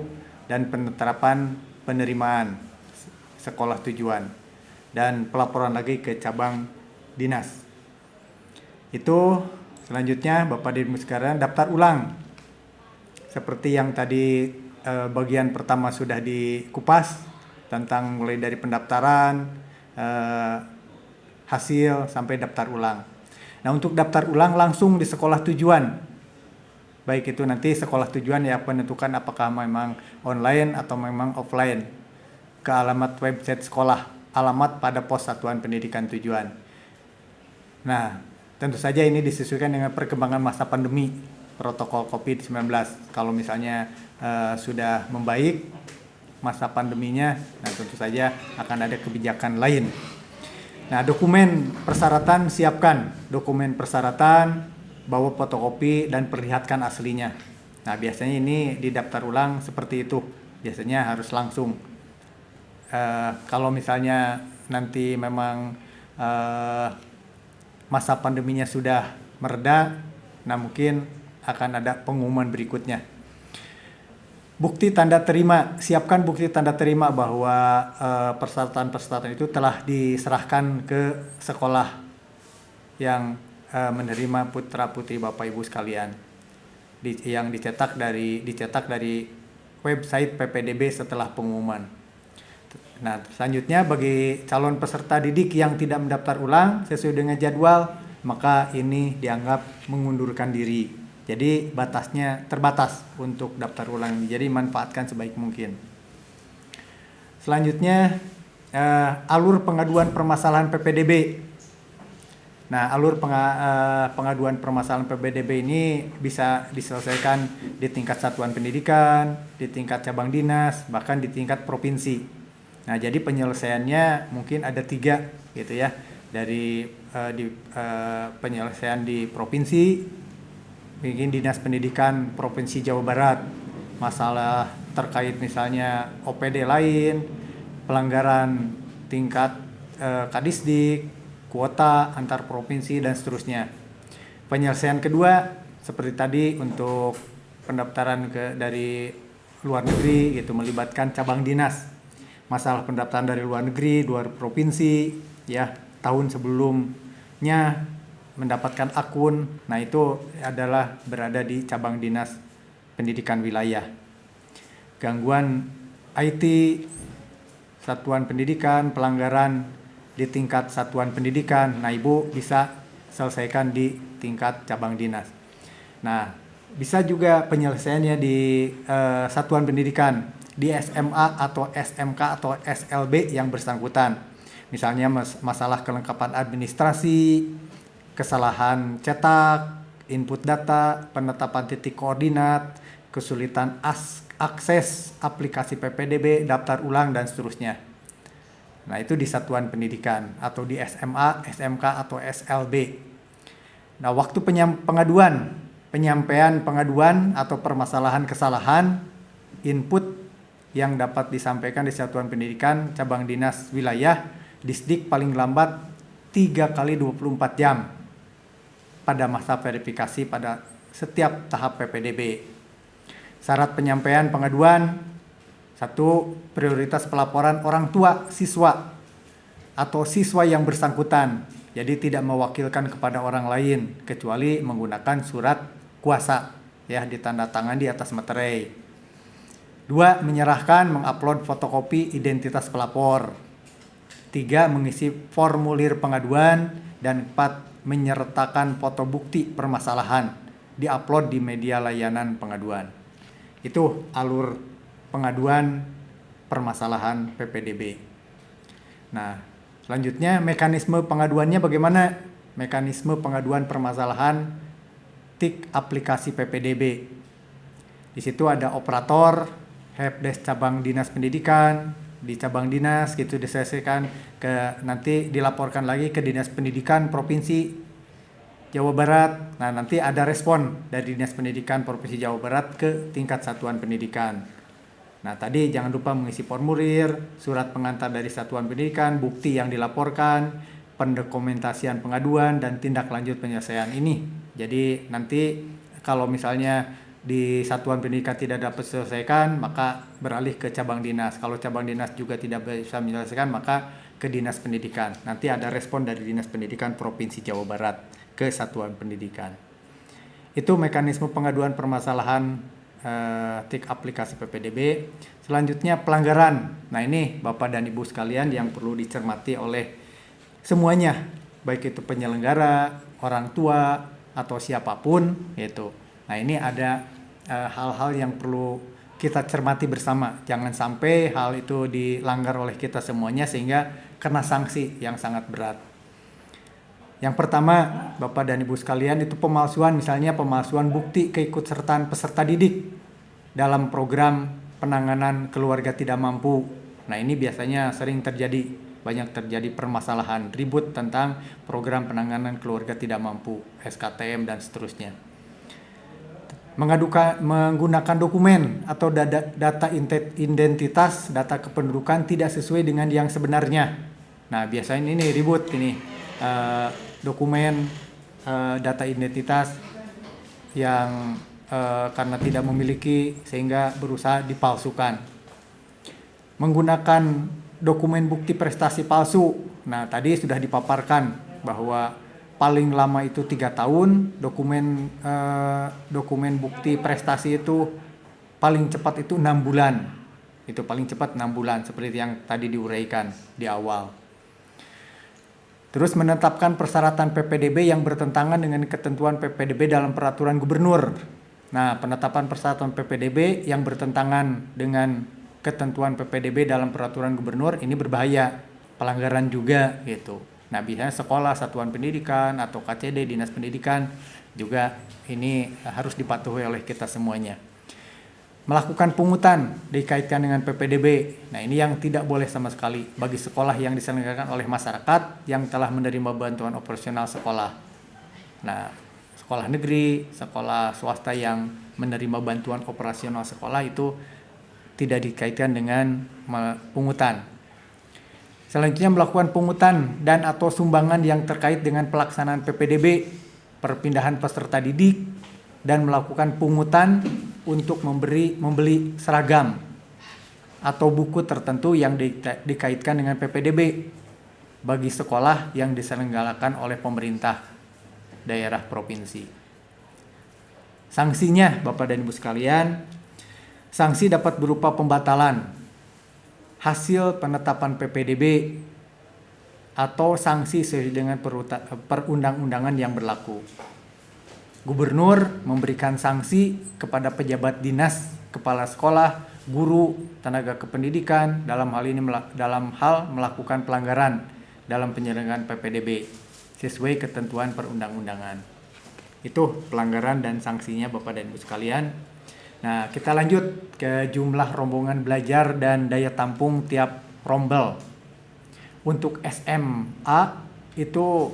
dan penetapan penerimaan sekolah tujuan, dan pelaporan lagi ke cabang dinas. Itu selanjutnya Bapak dan Ibu sekalian, daftar ulang. Seperti yang tadi bagian pertama sudah dikupas tentang mulai dari pendaftaran, hasil sampai daftar ulang. Nah, untuk daftar ulang langsung di sekolah tujuan. Baik itu nanti sekolah tujuan yang menentukan apakah memang online atau memang offline. Ke alamat website sekolah, alamat pada pos satuan pendidikan tujuan. Nah, tentu saja ini disesuaikan dengan perkembangan masa pandemi, protokol COVID-19. Kalau misalnya sudah membaik masa pandeminya, nah tentu saja akan ada kebijakan lain. Nah, dokumen persyaratan siapkan. Dokumen persyaratan, bawa fotokopi dan perlihatkan aslinya. Nah, biasanya ini di daftar ulang seperti itu. Biasanya harus langsung. Kalau misalnya nanti memang masa pandeminya sudah mereda, nah mungkin akan ada pengumuman berikutnya. Bukti tanda terima, siapkan bukti tanda terima bahwa persyaratan-persyaratan itu telah diserahkan ke sekolah yang menerima putra-putri Bapak Ibu sekalian, yang dicetak dari website PPDB setelah pengumuman. Nah, selanjutnya bagi calon peserta didik yang tidak mendaftar ulang sesuai dengan jadwal, maka ini dianggap mengundurkan diri. Jadi batasnya terbatas untuk daftar ulang. Jadi manfaatkan sebaik mungkin. Selanjutnya alur pengaduan permasalahan PPDB. Nah, alur pengaduan permasalahan PPDB ini bisa diselesaikan di tingkat satuan pendidikan, di tingkat cabang dinas, bahkan di tingkat provinsi. Nah, jadi penyelesaiannya mungkin ada 3 gitu ya. Dari penyelesaian di provinsi, mungkin Dinas Pendidikan Provinsi Jawa Barat, masalah terkait misalnya OPD lain, pelanggaran tingkat Kadisdik, kuota antar provinsi dan seterusnya. Penyelesaian kedua seperti tadi untuk pendaftaran dari luar negeri, gitu, melibatkan cabang dinas. Masalah pendaftaran dari luar negeri, luar provinsi, ya tahun sebelumnya mendapatkan akun, nah itu adalah berada di cabang dinas pendidikan wilayah. Gangguan IT, satuan pendidikan, pelanggaran di tingkat satuan pendidikan, nah Ibu bisa selesaikan di tingkat cabang dinas. Nah, bisa juga penyelesaiannya di satuan pendidikan, di SMA atau SMK atau SLB yang bersangkutan. Misalnya masalah kelengkapan administrasi, kesalahan cetak, input data, penetapan titik koordinat, kesulitan akses aplikasi PPDB, daftar ulang, dan seterusnya. Nah, itu di satuan pendidikan atau di SMA, SMK, atau SLB. Nah, waktu penyampaian pengaduan atau permasalahan kesalahan, input yang dapat disampaikan di satuan pendidikan, cabang dinas wilayah, Disdik paling lambat 3 kali 24 jam. Pada masa verifikasi pada setiap tahap PPDB. Syarat penyampaian pengaduan: 1. Prioritas pelaporan orang tua siswa atau siswa yang bersangkutan. Jadi tidak mewakilkan kepada orang lain kecuali menggunakan surat kuasa, ya, ditandatangan di atas materai. 2. Menyerahkan mengupload fotokopi identitas pelapor. 3. Mengisi formulir pengaduan. Dan 4. Menyertakan foto bukti permasalahan, diupload di media layanan pengaduan. Itu alur pengaduan permasalahan PPDB. Nah, selanjutnya mekanisme pengaduannya bagaimana? Mekanisme pengaduan permasalahan TIK aplikasi PPDB. Di situ ada operator, helpdesk cabang dinas pendidikan, di cabang dinas gitu diselesaikan nanti dilaporkan lagi ke Dinas Pendidikan Provinsi Jawa Barat. Nah, nanti ada respon dari Dinas Pendidikan Provinsi Jawa Barat ke tingkat satuan pendidikan. Nah, tadi jangan lupa mengisi formulir, surat pengantar dari satuan pendidikan, bukti yang dilaporkan, pendokumentasian pengaduan, dan tindak lanjut penyelesaian ini. Jadi nanti kalau misalnya di satuan pendidikan tidak dapat selesaikan, maka beralih ke cabang dinas. Kalau cabang dinas juga tidak bisa menyelesaikan, maka ke Dinas Pendidikan. Nanti ada respon dari Dinas Pendidikan Provinsi Jawa Barat ke satuan pendidikan. Itu mekanisme pengaduan permasalahan TIK aplikasi PPDB. Selanjutnya pelanggaran. Nah, ini Bapak dan Ibu sekalian yang perlu dicermati oleh semuanya, baik itu penyelenggara, orang tua, atau siapapun gitu. Nah, ini ada hal-hal yang perlu kita cermati bersama. Jangan sampai hal itu dilanggar oleh kita semuanya sehingga kena sanksi yang sangat berat. Yang pertama, Bapak dan Ibu sekalian, itu pemalsuan, misalnya pemalsuan bukti keikutsertaan peserta didik dalam program penanganan keluarga tidak mampu. Nah, ini biasanya sering terjadi, banyak terjadi permasalahan, ribut tentang program penanganan keluarga tidak mampu, SKTM dan seterusnya. Menggunakan dokumen atau data identitas, data kependudukan tidak sesuai dengan yang sebenarnya. Nah, biasanya ini ribut ini. Dokumen data identitas yang karena tidak memiliki sehingga berusaha dipalsukan. Menggunakan dokumen bukti prestasi palsu. Nah, tadi sudah dipaparkan bahwa paling lama itu 3 tahun, dokumen bukti prestasi itu paling cepat itu 6 bulan. Itu paling cepat 6 bulan seperti yang tadi diuraikan di awal. Terus menetapkan persyaratan PPDB yang bertentangan dengan ketentuan PPDB dalam peraturan gubernur. Nah, penetapan persyaratan PPDB yang bertentangan dengan ketentuan PPDB dalam peraturan gubernur ini berbahaya, pelanggaran juga gitu. Nah, biasanya sekolah, satuan pendidikan atau KCD, dinas pendidikan juga ini harus dipatuhi oleh kita semuanya. Melakukan pungutan dikaitkan dengan PPDB. Nah, ini yang tidak boleh sama sekali bagi sekolah yang diselenggarakan oleh masyarakat yang telah menerima bantuan operasional sekolah. Nah, sekolah negeri, sekolah swasta yang menerima bantuan operasional sekolah itu tidak dikaitkan dengan pungutan. Selanjutnya melakukan pungutan dan atau sumbangan yang terkait dengan pelaksanaan PPDB, perpindahan peserta didik, dan melakukan pungutan untuk membeli seragam atau buku tertentu yang dikaitkan dengan PPDB bagi sekolah yang diselenggarakan oleh pemerintah daerah provinsi. Sanksinya, Bapak dan Ibu sekalian, sanksi dapat berupa pembatalan hasil penetapan PPDB atau sanksi sesuai dengan perundang-undangan yang berlaku. Gubernur memberikan sanksi kepada pejabat dinas, kepala sekolah, guru, tenaga kependidikan dalam hal melakukan pelanggaran dalam penyelenggaraan PPDB sesuai ketentuan perundang-undangan. Itu pelanggaran dan sanksinya, Bapak dan Ibu sekalian. Nah, kita lanjut ke jumlah rombongan belajar dan daya tampung tiap rombel. Untuk SMA itu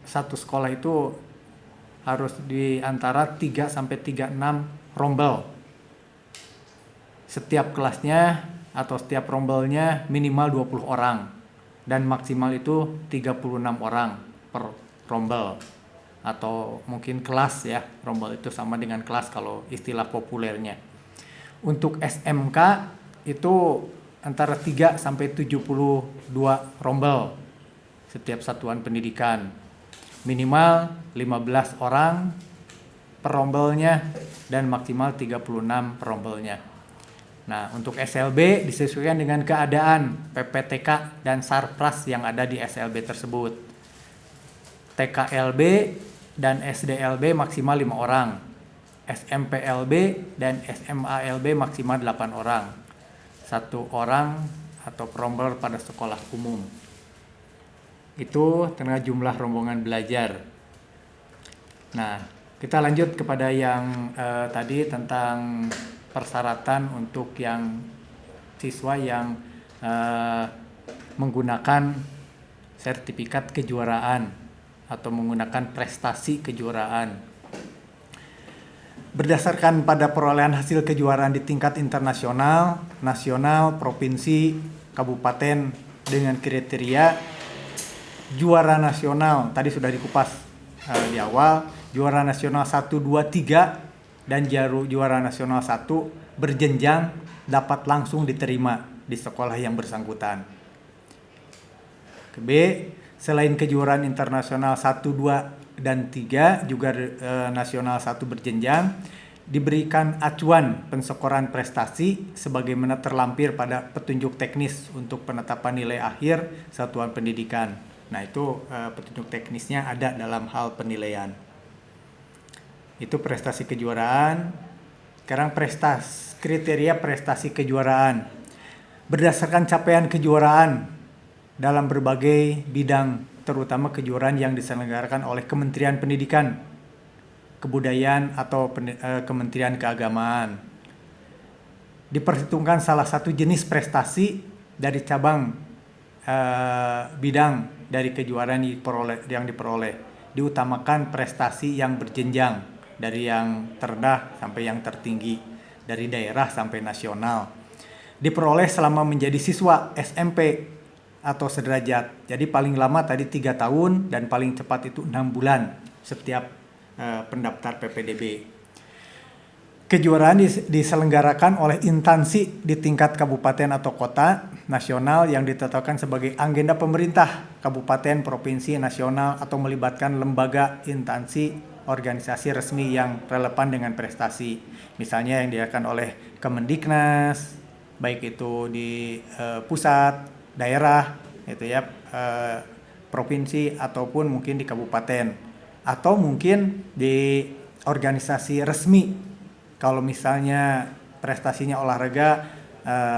satu sekolah itu harus di antara 3 sampai 36 rombel. Setiap kelasnya atau setiap rombelnya minimal 20 orang dan maksimal itu 36 orang per rombel. Atau mungkin kelas ya, rombel itu sama dengan kelas kalau istilah populernya. Untuk SMK itu antara 3 sampai 72 rombel setiap satuan pendidikan. Minimal 15 orang per rombelnya dan maksimal 36 per rombelnya. Nah, untuk SLB disesuaikan dengan keadaan PPTK dan Sarpras yang ada di SLB tersebut. TKLB dan SDLB maksimal 5 orang. SMPLB dan SMALB maksimal 8 orang. 1 orang atau promotor pada sekolah umum. Itu tengah jumlah rombongan belajar. Nah, kita lanjut kepada yang tadi tentang persyaratan untuk yang siswa yang menggunakan sertifikat kejuaraan atau menggunakan prestasi kejuaraan. Berdasarkan pada perolehan hasil kejuaraan di tingkat internasional, nasional, provinsi, kabupaten dengan kriteria juara nasional, tadi sudah dikupas di awal, juara nasional 1, 2, 3 dan juara nasional 1 berjenjang dapat langsung diterima di sekolah yang bersangkutan. B, selain kejuaraan internasional 1, 2, dan 3 juga nasional 1 berjenjang, diberikan acuan penskoran prestasi sebagaimana terlampir pada petunjuk teknis untuk penetapan nilai akhir satuan pendidikan. Nah, itu petunjuk teknisnya ada dalam hal penilaian. Itu prestasi kejuaraan. Sekarang kriteria prestasi kejuaraan. Berdasarkan capaian kejuaraan dalam berbagai bidang, terutama kejuaraan yang diselenggarakan oleh Kementerian Pendidikan, Kebudayaan atau Kementerian Keagamaan. Diperhitungkan salah satu jenis prestasi dari cabang bidang dari kejuaraan yang diperoleh. Diutamakan prestasi yang berjenjang dari yang terendah sampai yang tertinggi, dari daerah sampai nasional. Diperoleh selama menjadi siswa SMP atau sederajat. Jadi paling lama tadi 3 tahun dan paling cepat itu 6 bulan setiap pendaftar PPDB. Kejuaraan diselenggarakan oleh instansi di tingkat kabupaten atau kota nasional yang ditetapkan sebagai agenda pemerintah kabupaten, provinsi, nasional atau melibatkan lembaga, instansi, organisasi resmi yang relevan dengan prestasi. Misalnya yang diadakan oleh Kemendiknas, baik itu di pusat, daerah, itu ya, provinsi ataupun mungkin di kabupaten, atau mungkin di organisasi resmi. Kalau misalnya prestasinya olahraga,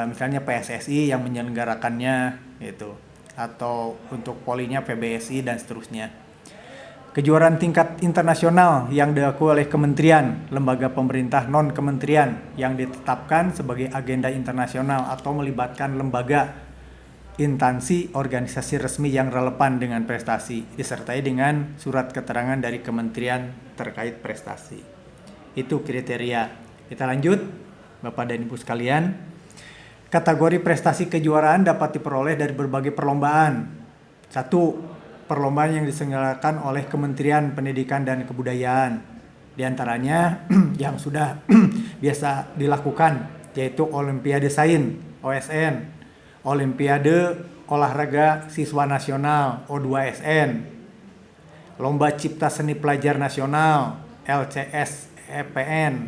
misalnya PSSI yang menyelenggarakannya, itu, atau untuk polinya PBSI dan seterusnya. Kejuaraan tingkat internasional yang diakui oleh kementerian, lembaga pemerintah non kementerian yang ditetapkan sebagai agenda internasional atau melibatkan lembaga, instansi, organisasi resmi yang relevan dengan prestasi, disertai dengan surat keterangan dari kementerian terkait prestasi. Itu kriteria. Kita lanjut, Bapak dan Ibu sekalian. Kategori prestasi kejuaraan dapat diperoleh dari berbagai perlombaan. 1. Perlombaan yang diselenggarakan oleh Kementerian Pendidikan dan Kebudayaan. Di antaranya yang sudah biasa dilakukan, yaitu Olimpiade Sains, OSN, Olimpiade Olahraga Siswa Nasional O2SN, Lomba Cipta Seni Pelajar Nasional LCSPN,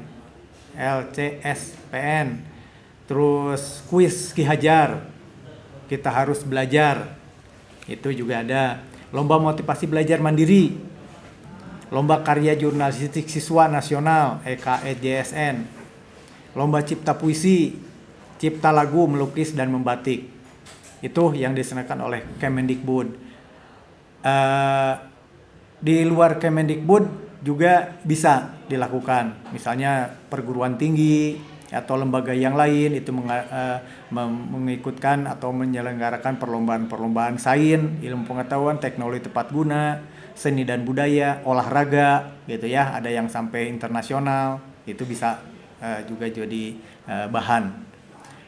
terus kuis Ki Hajar, kita harus belajar, itu juga ada. Lomba Motivasi Belajar Mandiri, Lomba Karya Jurnalistik Siswa Nasional EKJSN, Lomba Cipta Puisi, Cipta Lagu, Melukis dan Membatik. Itu yang diselenggarakan oleh Kemendikbud. Di luar Kemendikbud juga bisa dilakukan, misalnya perguruan tinggi atau lembaga yang lain itu mengikutkan atau menyelenggarakan perlombaan-perlombaan sains, ilmu pengetahuan, teknologi tepat guna, seni dan budaya, olahraga, gitu ya. Ada yang sampai internasional, itu bisa juga jadi bahan.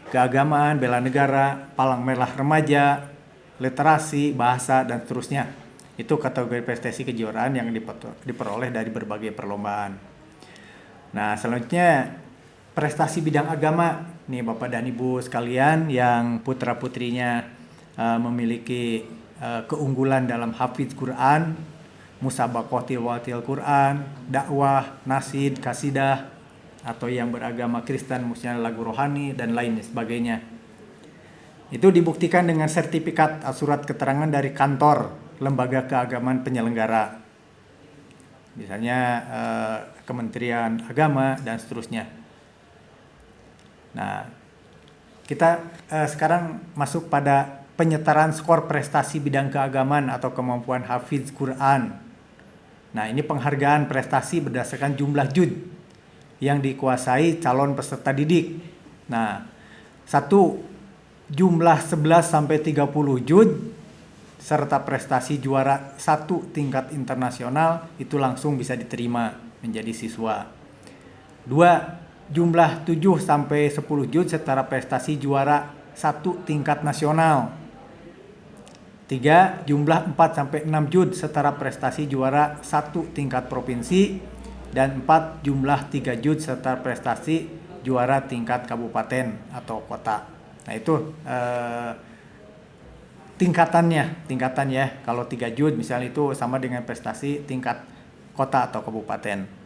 Keagamaan, bela negara, palang merah remaja, literasi, bahasa, dan seterusnya. Itu kategori prestasi kejuaraan yang diperoleh dari berbagai perlombaan. Nah, selanjutnya prestasi bidang agama. Nih Bapak dan Ibu sekalian yang putra-putrinya memiliki keunggulan dalam hafidz Quran, musabaqah tilawatil Quran, dakwah, nasid, kasidah, atau yang beragama Kristen, misalnya lagu rohani dan lain sebagainya. Itu dibuktikan dengan sertifikat surat keterangan dari kantor lembaga keagamaan penyelenggara, misalnya Kementerian Agama dan seterusnya. Nah, kita sekarang masuk pada penyetaraan skor prestasi bidang keagamaan atau kemampuan hafiz Quran. Nah, ini penghargaan prestasi berdasarkan jumlah juz yang dikuasai calon peserta didik. Nah, satu jumlah 11 sampai 30 juz serta prestasi juara 1 tingkat internasional itu langsung bisa diterima menjadi siswa. 2. Jumlah 7 sampai 10 juz setara prestasi juara 1 tingkat nasional. 3. Jumlah 4 sampai 6 juz setara prestasi juara 1 tingkat provinsi. Dan 4. Jumlah 3 juz setara prestasi juara tingkat kabupaten atau kota. Nah, itu tingkatannya. Kalau 3 juz misalnya itu sama dengan prestasi tingkat kota atau kabupaten.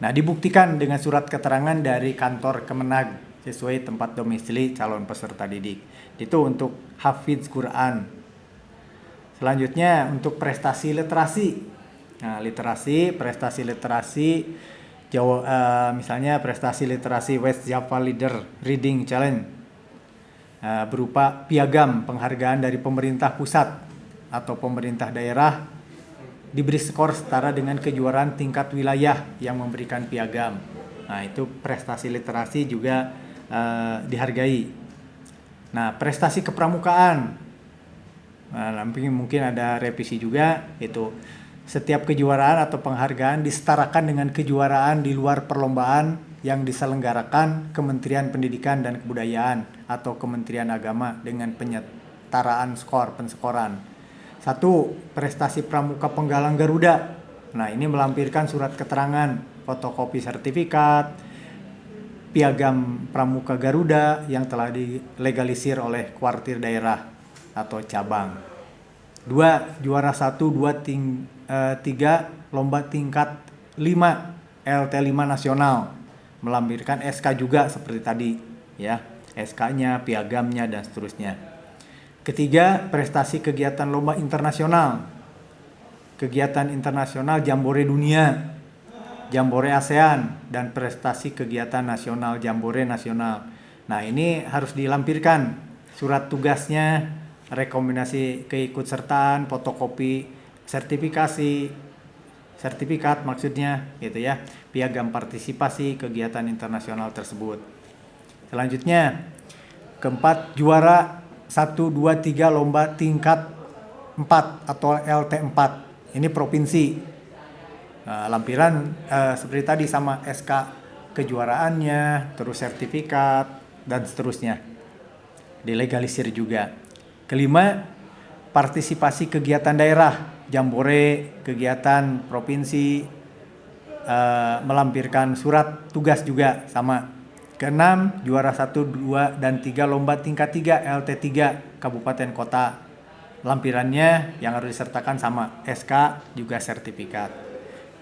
Nah, dibuktikan dengan surat keterangan dari kantor Kemenag sesuai tempat domisili calon peserta didik. Itu untuk hafiz Quran. Selanjutnya untuk prestasi literasi. Nah, prestasi literasi misalnya prestasi literasi West Java Leader Reading Challenge berupa piagam penghargaan dari pemerintah pusat atau pemerintah daerah diberi skor setara dengan kejuaraan tingkat wilayah yang memberikan piagam. Nah, itu prestasi literasi juga dihargai. Nah, prestasi kepramukaan. Nah, nanti mungkin ada revisi juga, itu setiap kejuaraan atau penghargaan disetarakan dengan kejuaraan di luar perlombaan yang diselenggarakan Kementerian Pendidikan dan Kebudayaan atau Kementerian Agama dengan penyetaraan penskoran. 1. Prestasi pramuka penggalang Garuda. Nah, ini melampirkan surat keterangan, fotokopi sertifikat, piagam pramuka Garuda yang telah dilegalisir oleh kuartir daerah atau cabang. 2. Juara 1, 2, 3 lomba tingkat 5 LT5 nasional. Melampirkan SK juga seperti tadi, ya. SK-nya, piagamnya dan seterusnya. Ketiga, prestasi kegiatan lomba internasional. Kegiatan internasional Jambore Dunia, Jambore ASEAN, dan prestasi kegiatan nasional Jambore Nasional. Nah, ini harus dilampirkan surat tugasnya, rekomendasi keikutsertaan, fotokopi sertifikat maksudnya gitu ya, piagam partisipasi kegiatan internasional tersebut. Selanjutnya, keempat, juara 1, 2, 3 lomba tingkat 4 atau LT4. Ini provinsi. Lampiran seperti tadi sama SK kejuaraannya, terus sertifikat dan seterusnya. Dilegalisir juga. Kelima, partisipasi kegiatan daerah, Jambore, kegiatan provinsi, melampirkan surat tugas juga sama. Keenam, juara 1, 2, dan 3 lomba tingkat 3 LT3 kabupaten kota. Lampirannya yang harus disertakan sama SK juga sertifikat.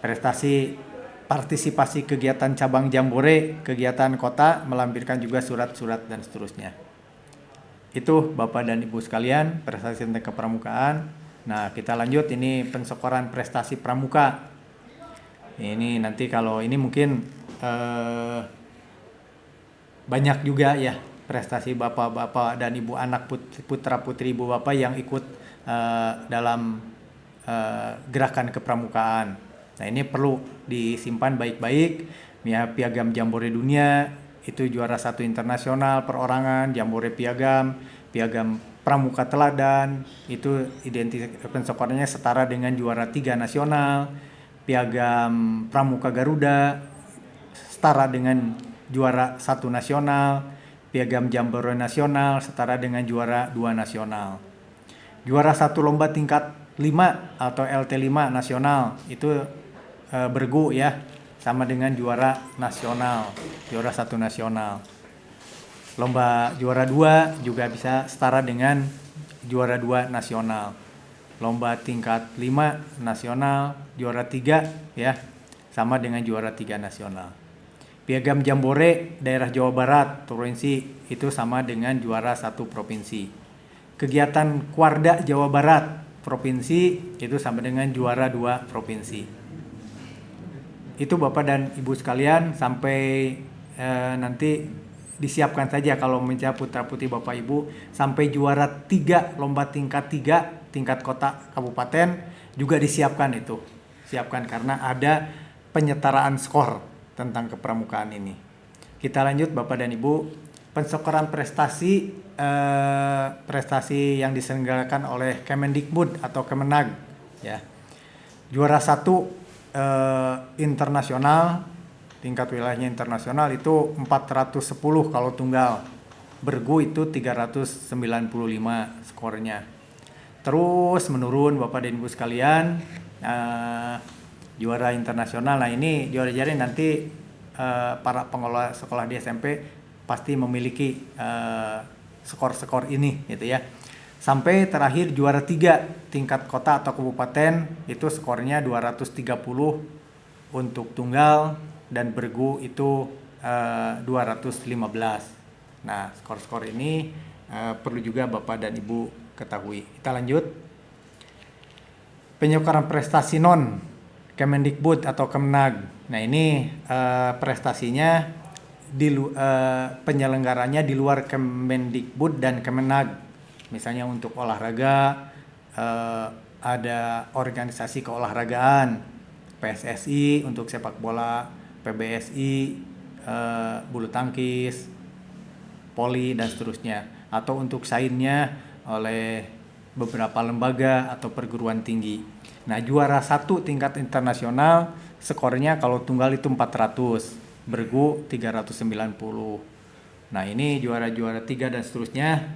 Prestasi partisipasi kegiatan cabang Jambore, kegiatan kota, melampirkan juga surat-surat dan seterusnya. Itu Bapak dan Ibu sekalian, prestasi tentang kepramukaan. Nah, kita lanjut, ini penskoran prestasi pramuka. Ini nanti kalau ini mungkin banyak juga ya prestasi bapak-bapak dan ibu anak putra-putri ibu bapak yang ikut dalam gerakan kepramukaan. Nah, ini perlu disimpan baik-baik. Ya, piagam Jambore Dunia itu juara 1 internasional perorangan, Jambore piagam pramuka teladan itu identitas penskorannya setara dengan juara 3 nasional. Piagam pramuka Garuda setara dengan juara 1 nasional, piagam Jambore nasional setara dengan juara 2 nasional. Juara 1 lomba tingkat 5 atau LT5 nasional itu bergu ya, sama dengan juara nasional, juara 1 nasional. Lomba juara 2 juga bisa setara dengan juara 2 nasional. Lomba tingkat 5 nasional, juara 3 ya, sama dengan juara 3 nasional. Piagam Jambore daerah Jawa Barat provinsi itu sama dengan juara 1 provinsi. Kegiatan Kuarda Jawa Barat provinsi itu sama dengan juara 2 provinsi. Itu Bapak dan Ibu sekalian, sampai nanti disiapkan saja kalau menjadi putra putri Bapak Ibu sampai juara 3 lomba tingkat 3 tingkat kota kabupaten juga disiapkan itu. Siapkan karena ada penyetaraan skor tentang kepramukaan ini. Kita lanjut Bapak dan Ibu, pensyukuran prestasi prestasi yang diselenggarakan oleh Kemendikbud atau Kemenag ya. Juara 1 internasional, tingkat wilayahnya internasional itu 410 kalau tunggal. Bergu itu 395 skornya. Terus menurun Bapak dan Ibu sekalian, juara internasional. Nah ini juara-juara nanti para pengelola sekolah di SMP pasti memiliki skor-skor ini gitu ya. Sampai terakhir juara 3 tingkat kota atau kabupaten itu skornya 230 untuk tunggal dan bergu itu 215. Nah, skor-skor ini perlu juga Bapak dan Ibu ketahui. Kita lanjut. Penyukaran prestasi non Kemendikbud atau Kemenag. Nah, ini prestasinya penyelenggaranya di luar Kemendikbud dan Kemenag. Misalnya untuk olahraga ada organisasi keolahragaan, PSSI untuk sepak bola, PBSI bulu tangkis, poli dan seterusnya. Atau untuk sainnya oleh beberapa lembaga atau perguruan tinggi. Nah, juara 1 tingkat internasional skornya kalau tunggal itu 400, bergu 390. Nah, ini juara-juara 3 dan seterusnya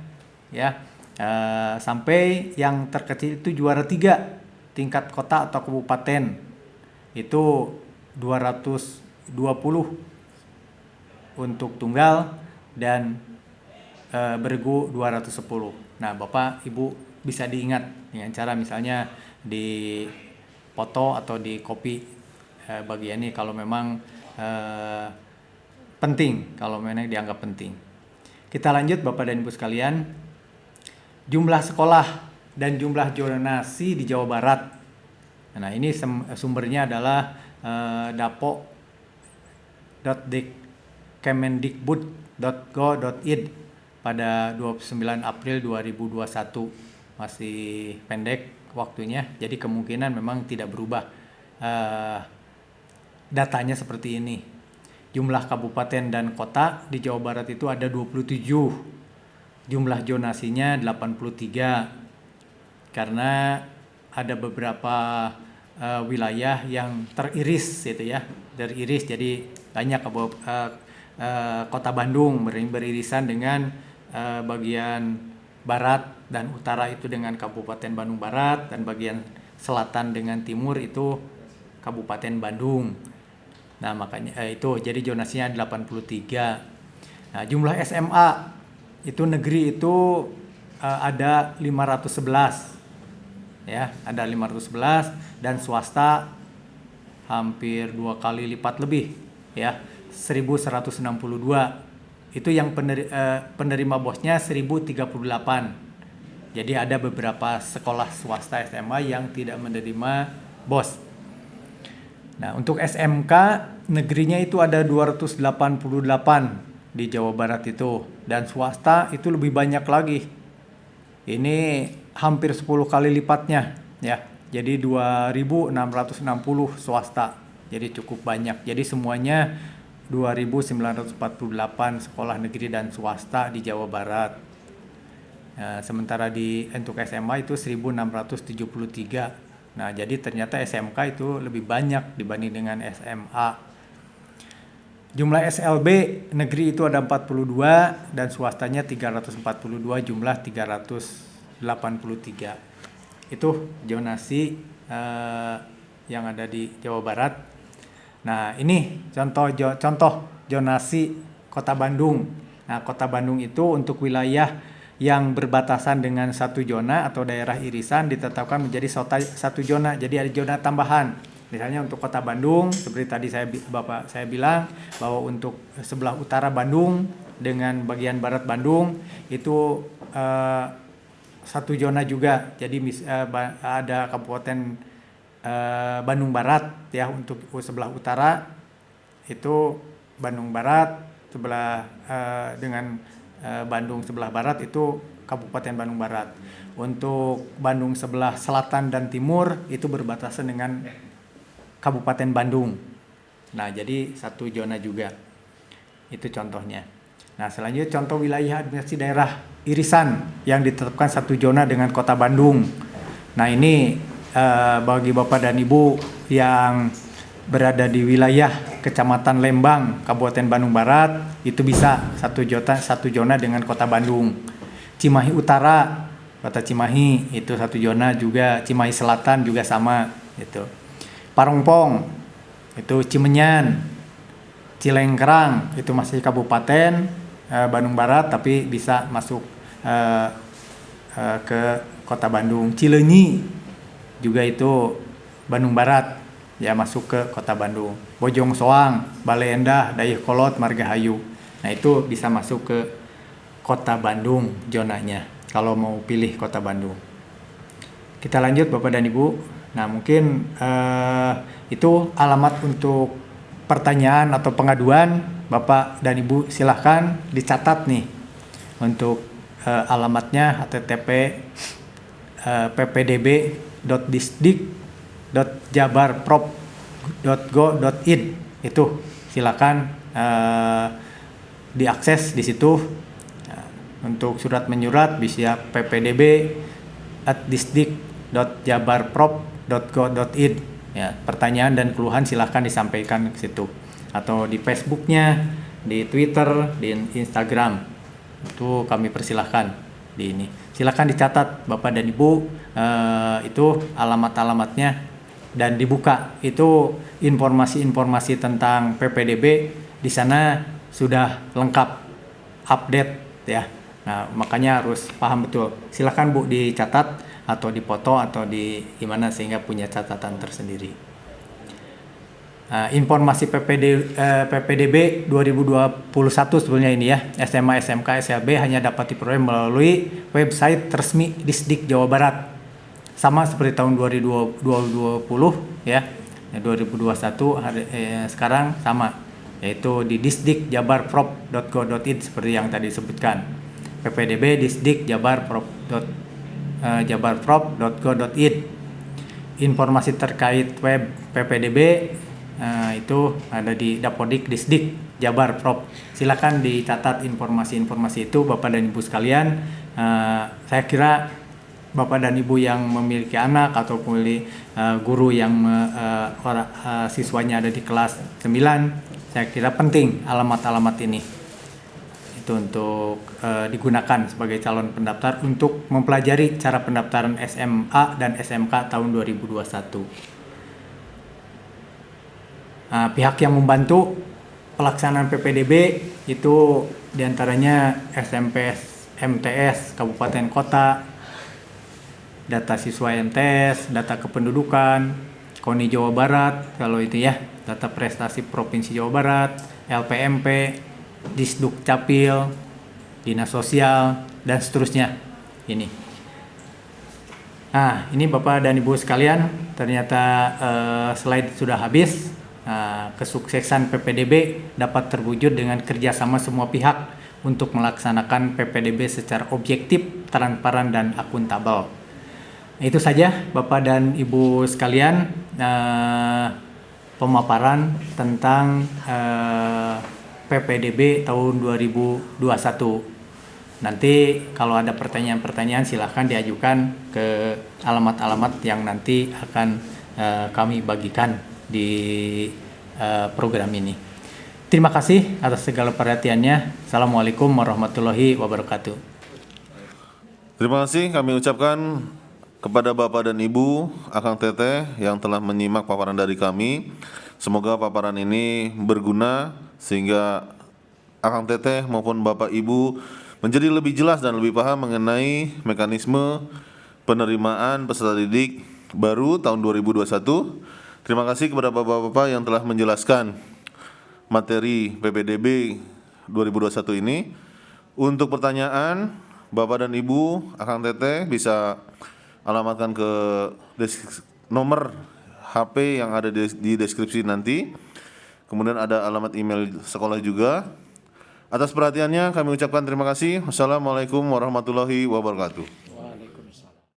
ya. Sampai yang terkecil itu juara 3 tingkat kota atau kabupaten itu 220 untuk tunggal dan bergu 210. Nah, Bapak Ibu bisa diingat dengan cara misalnya di foto atau di copy bagian ini kalau memang penting, kalau memang dianggap penting. Kita lanjut Bapak dan Ibu sekalian. Jumlah sekolah dan jumlah zonasi di Jawa Barat. Nah, ini sumbernya adalah dapo.kemendikbud.go.id pada 29 April 2021. Masih pendek waktunya, jadi kemungkinan memang tidak berubah. Datanya seperti ini. Jumlah kabupaten dan kota di Jawa Barat itu ada 27. Jumlah zonasinya 83 karena ada beberapa wilayah yang teriris gitu ya, teriris jadi banyak kota Bandung beririsan dengan bagian barat dan utara itu dengan Kabupaten Bandung Barat dan bagian selatan dengan timur itu Kabupaten Bandung. Nah, makanya itu jadi zonasinya 83. Nah, jumlah SMA itu negeri itu ada 511 ya, ada 511 dan swasta hampir 2 kali lipat lebih ya, 1162. Itu yang penerima bosnya 1038. Jadi ada beberapa sekolah swasta SMA yang tidak menerima bos. Nah, untuk SMK negerinya itu ada 288 di Jawa Barat itu, dan swasta itu lebih banyak lagi. Ini hampir 10 kali lipatnya ya. Jadi 2660 swasta. Jadi cukup banyak. Jadi semuanya 2948 sekolah negeri dan swasta di Jawa Barat. Nah, sementara untuk SMA itu 1673. Nah, jadi ternyata SMK itu lebih banyak dibanding dengan SMA. Jumlah SLB negeri itu ada 42 dan swastanya 342, jumlah 383. Itu zonasi yang ada di Jawa Barat. Nah, ini contoh zonasi Kota Bandung. Nah, Kota Bandung itu untuk wilayah yang berbatasan dengan satu zona atau daerah irisan ditetapkan menjadi satu zona. Jadi ada zona tambahan. Misalnya untuk Kota Bandung, seperti tadi saya bilang bahwa untuk sebelah utara Bandung dengan bagian barat Bandung itu satu zona juga. Jadi ada Kabupaten Bandung Barat ya, untuk sebelah utara itu Bandung Barat, sebelah dengan Bandung sebelah barat itu Kabupaten Bandung Barat. Untuk Bandung sebelah selatan dan timur itu berbatasan dengan Kabupaten Bandung. Nah, jadi satu zona juga. Itu contohnya. Nah, selanjutnya contoh wilayah administrasi daerah irisan yang ditetapkan satu zona dengan Kota Bandung. Nah, ini bagi Bapak dan Ibu yang berada di wilayah Kecamatan Lembang, Kabupaten Bandung Barat, itu bisa satu zona dengan Kota Bandung. Cimahi Utara, Kota Cimahi itu satu zona juga. Cimahi Selatan juga sama itu. Parongpong itu Cimenyan, Cilengkrang itu masih Kabupaten Bandung Barat tapi bisa masuk ke Kota Bandung. Cileunyi juga itu Bandung Barat, ya masuk ke Kota Bandung. Bojong Soang, Bale Endah, Dayakolot, Margahayu. Nah, itu bisa masuk ke Kota Bandung zonanya kalau mau pilih Kota Bandung. Kita lanjut Bapak dan Ibu. Nah, mungkin itu alamat untuk pertanyaan atau pengaduan. Bapak dan Ibu silahkan dicatat nih untuk alamatnya http ppdb.disdik.jabarprop.go.id. Itu silakan diakses di situ. Untuk surat menyurat bisa ppdb@disdik.jabarprop.go.id. Ya, pertanyaan dan keluhan silahkan disampaikan ke situ atau di Facebooknya, di Twitter, di Instagram. Itu kami persilahkan di ini. Silakan dicatat Bapak dan Ibu itu alamat-alamatnya dan dibuka. Itu informasi-informasi tentang PPDB di sana sudah lengkap, update ya. Nah, makanya harus paham betul. Silakan Bu dicatat atau dipoto atau di gimana sehingga punya catatan tersendiri. Informasi PPDB 2021 sebetulnya ini ya, SMA, SMK, SLB hanya dapat diperoleh melalui website resmi Disdik Jawa Barat. Sama seperti tahun 2020 ya, 2021 sekarang sama, yaitu di disdikjabarprop.go.id seperti yang tadi disebutkan. PPDB Disdik jabarprop.go.id. Informasi terkait web PPDB itu ada di Dapodik Disdik Jabar Prop. Silakan dicatat informasi-informasi itu Bapak dan Ibu sekalian. Saya kira Bapak dan Ibu yang memiliki anak atau memiliki guru yang siswanya ada di kelas 9, saya kira penting alamat-alamat ini. Itu untuk digunakan sebagai calon pendaftar untuk mempelajari cara pendaftaran SMA dan SMK tahun 2021. Pihak yang membantu pelaksanaan PPDB itu diantaranya SMP MTS Kabupaten Kota, data siswa MTS, data kependudukan, KONI Jawa Barat kalau itu ya, data prestasi Provinsi Jawa Barat, LPMP, Disduk Capil, Dinas Sosial, dan seterusnya. Ini Bapak dan Ibu sekalian, ternyata slide sudah habis. Kesuksesan PPDB dapat terwujud dengan kerjasama semua pihak untuk melaksanakan PPDB secara objektif, transparan, dan akuntabel. Itu saja Bapak dan Ibu sekalian pemaparan tentang PPDB tahun 2021. Nanti kalau ada pertanyaan-pertanyaan silahkan diajukan ke alamat-alamat yang nanti akan kami bagikan di program ini. Terima kasih atas segala perhatiannya. Assalamualaikum warahmatullahi wabarakatuh. Terima kasih kami ucapkan kepada Bapak dan Ibu, Akang Teteh yang telah menyimak paparan dari kami. Semoga paparan ini berguna sehingga Akang Teteh maupun Bapak Ibu menjadi lebih jelas dan lebih paham mengenai mekanisme penerimaan peserta didik baru tahun 2021. Terima kasih kepada Bapak-Bapak yang telah menjelaskan materi PPDB 2021 ini. Untuk pertanyaan, Bapak dan Ibu, Akang Teteh bisa alamatkan ke nomor HP yang ada di deskripsi nanti. Kemudian ada alamat email sekolah juga. Atas perhatiannya kami ucapkan terima kasih. Wassalamualaikum warahmatullahi wabarakatuh.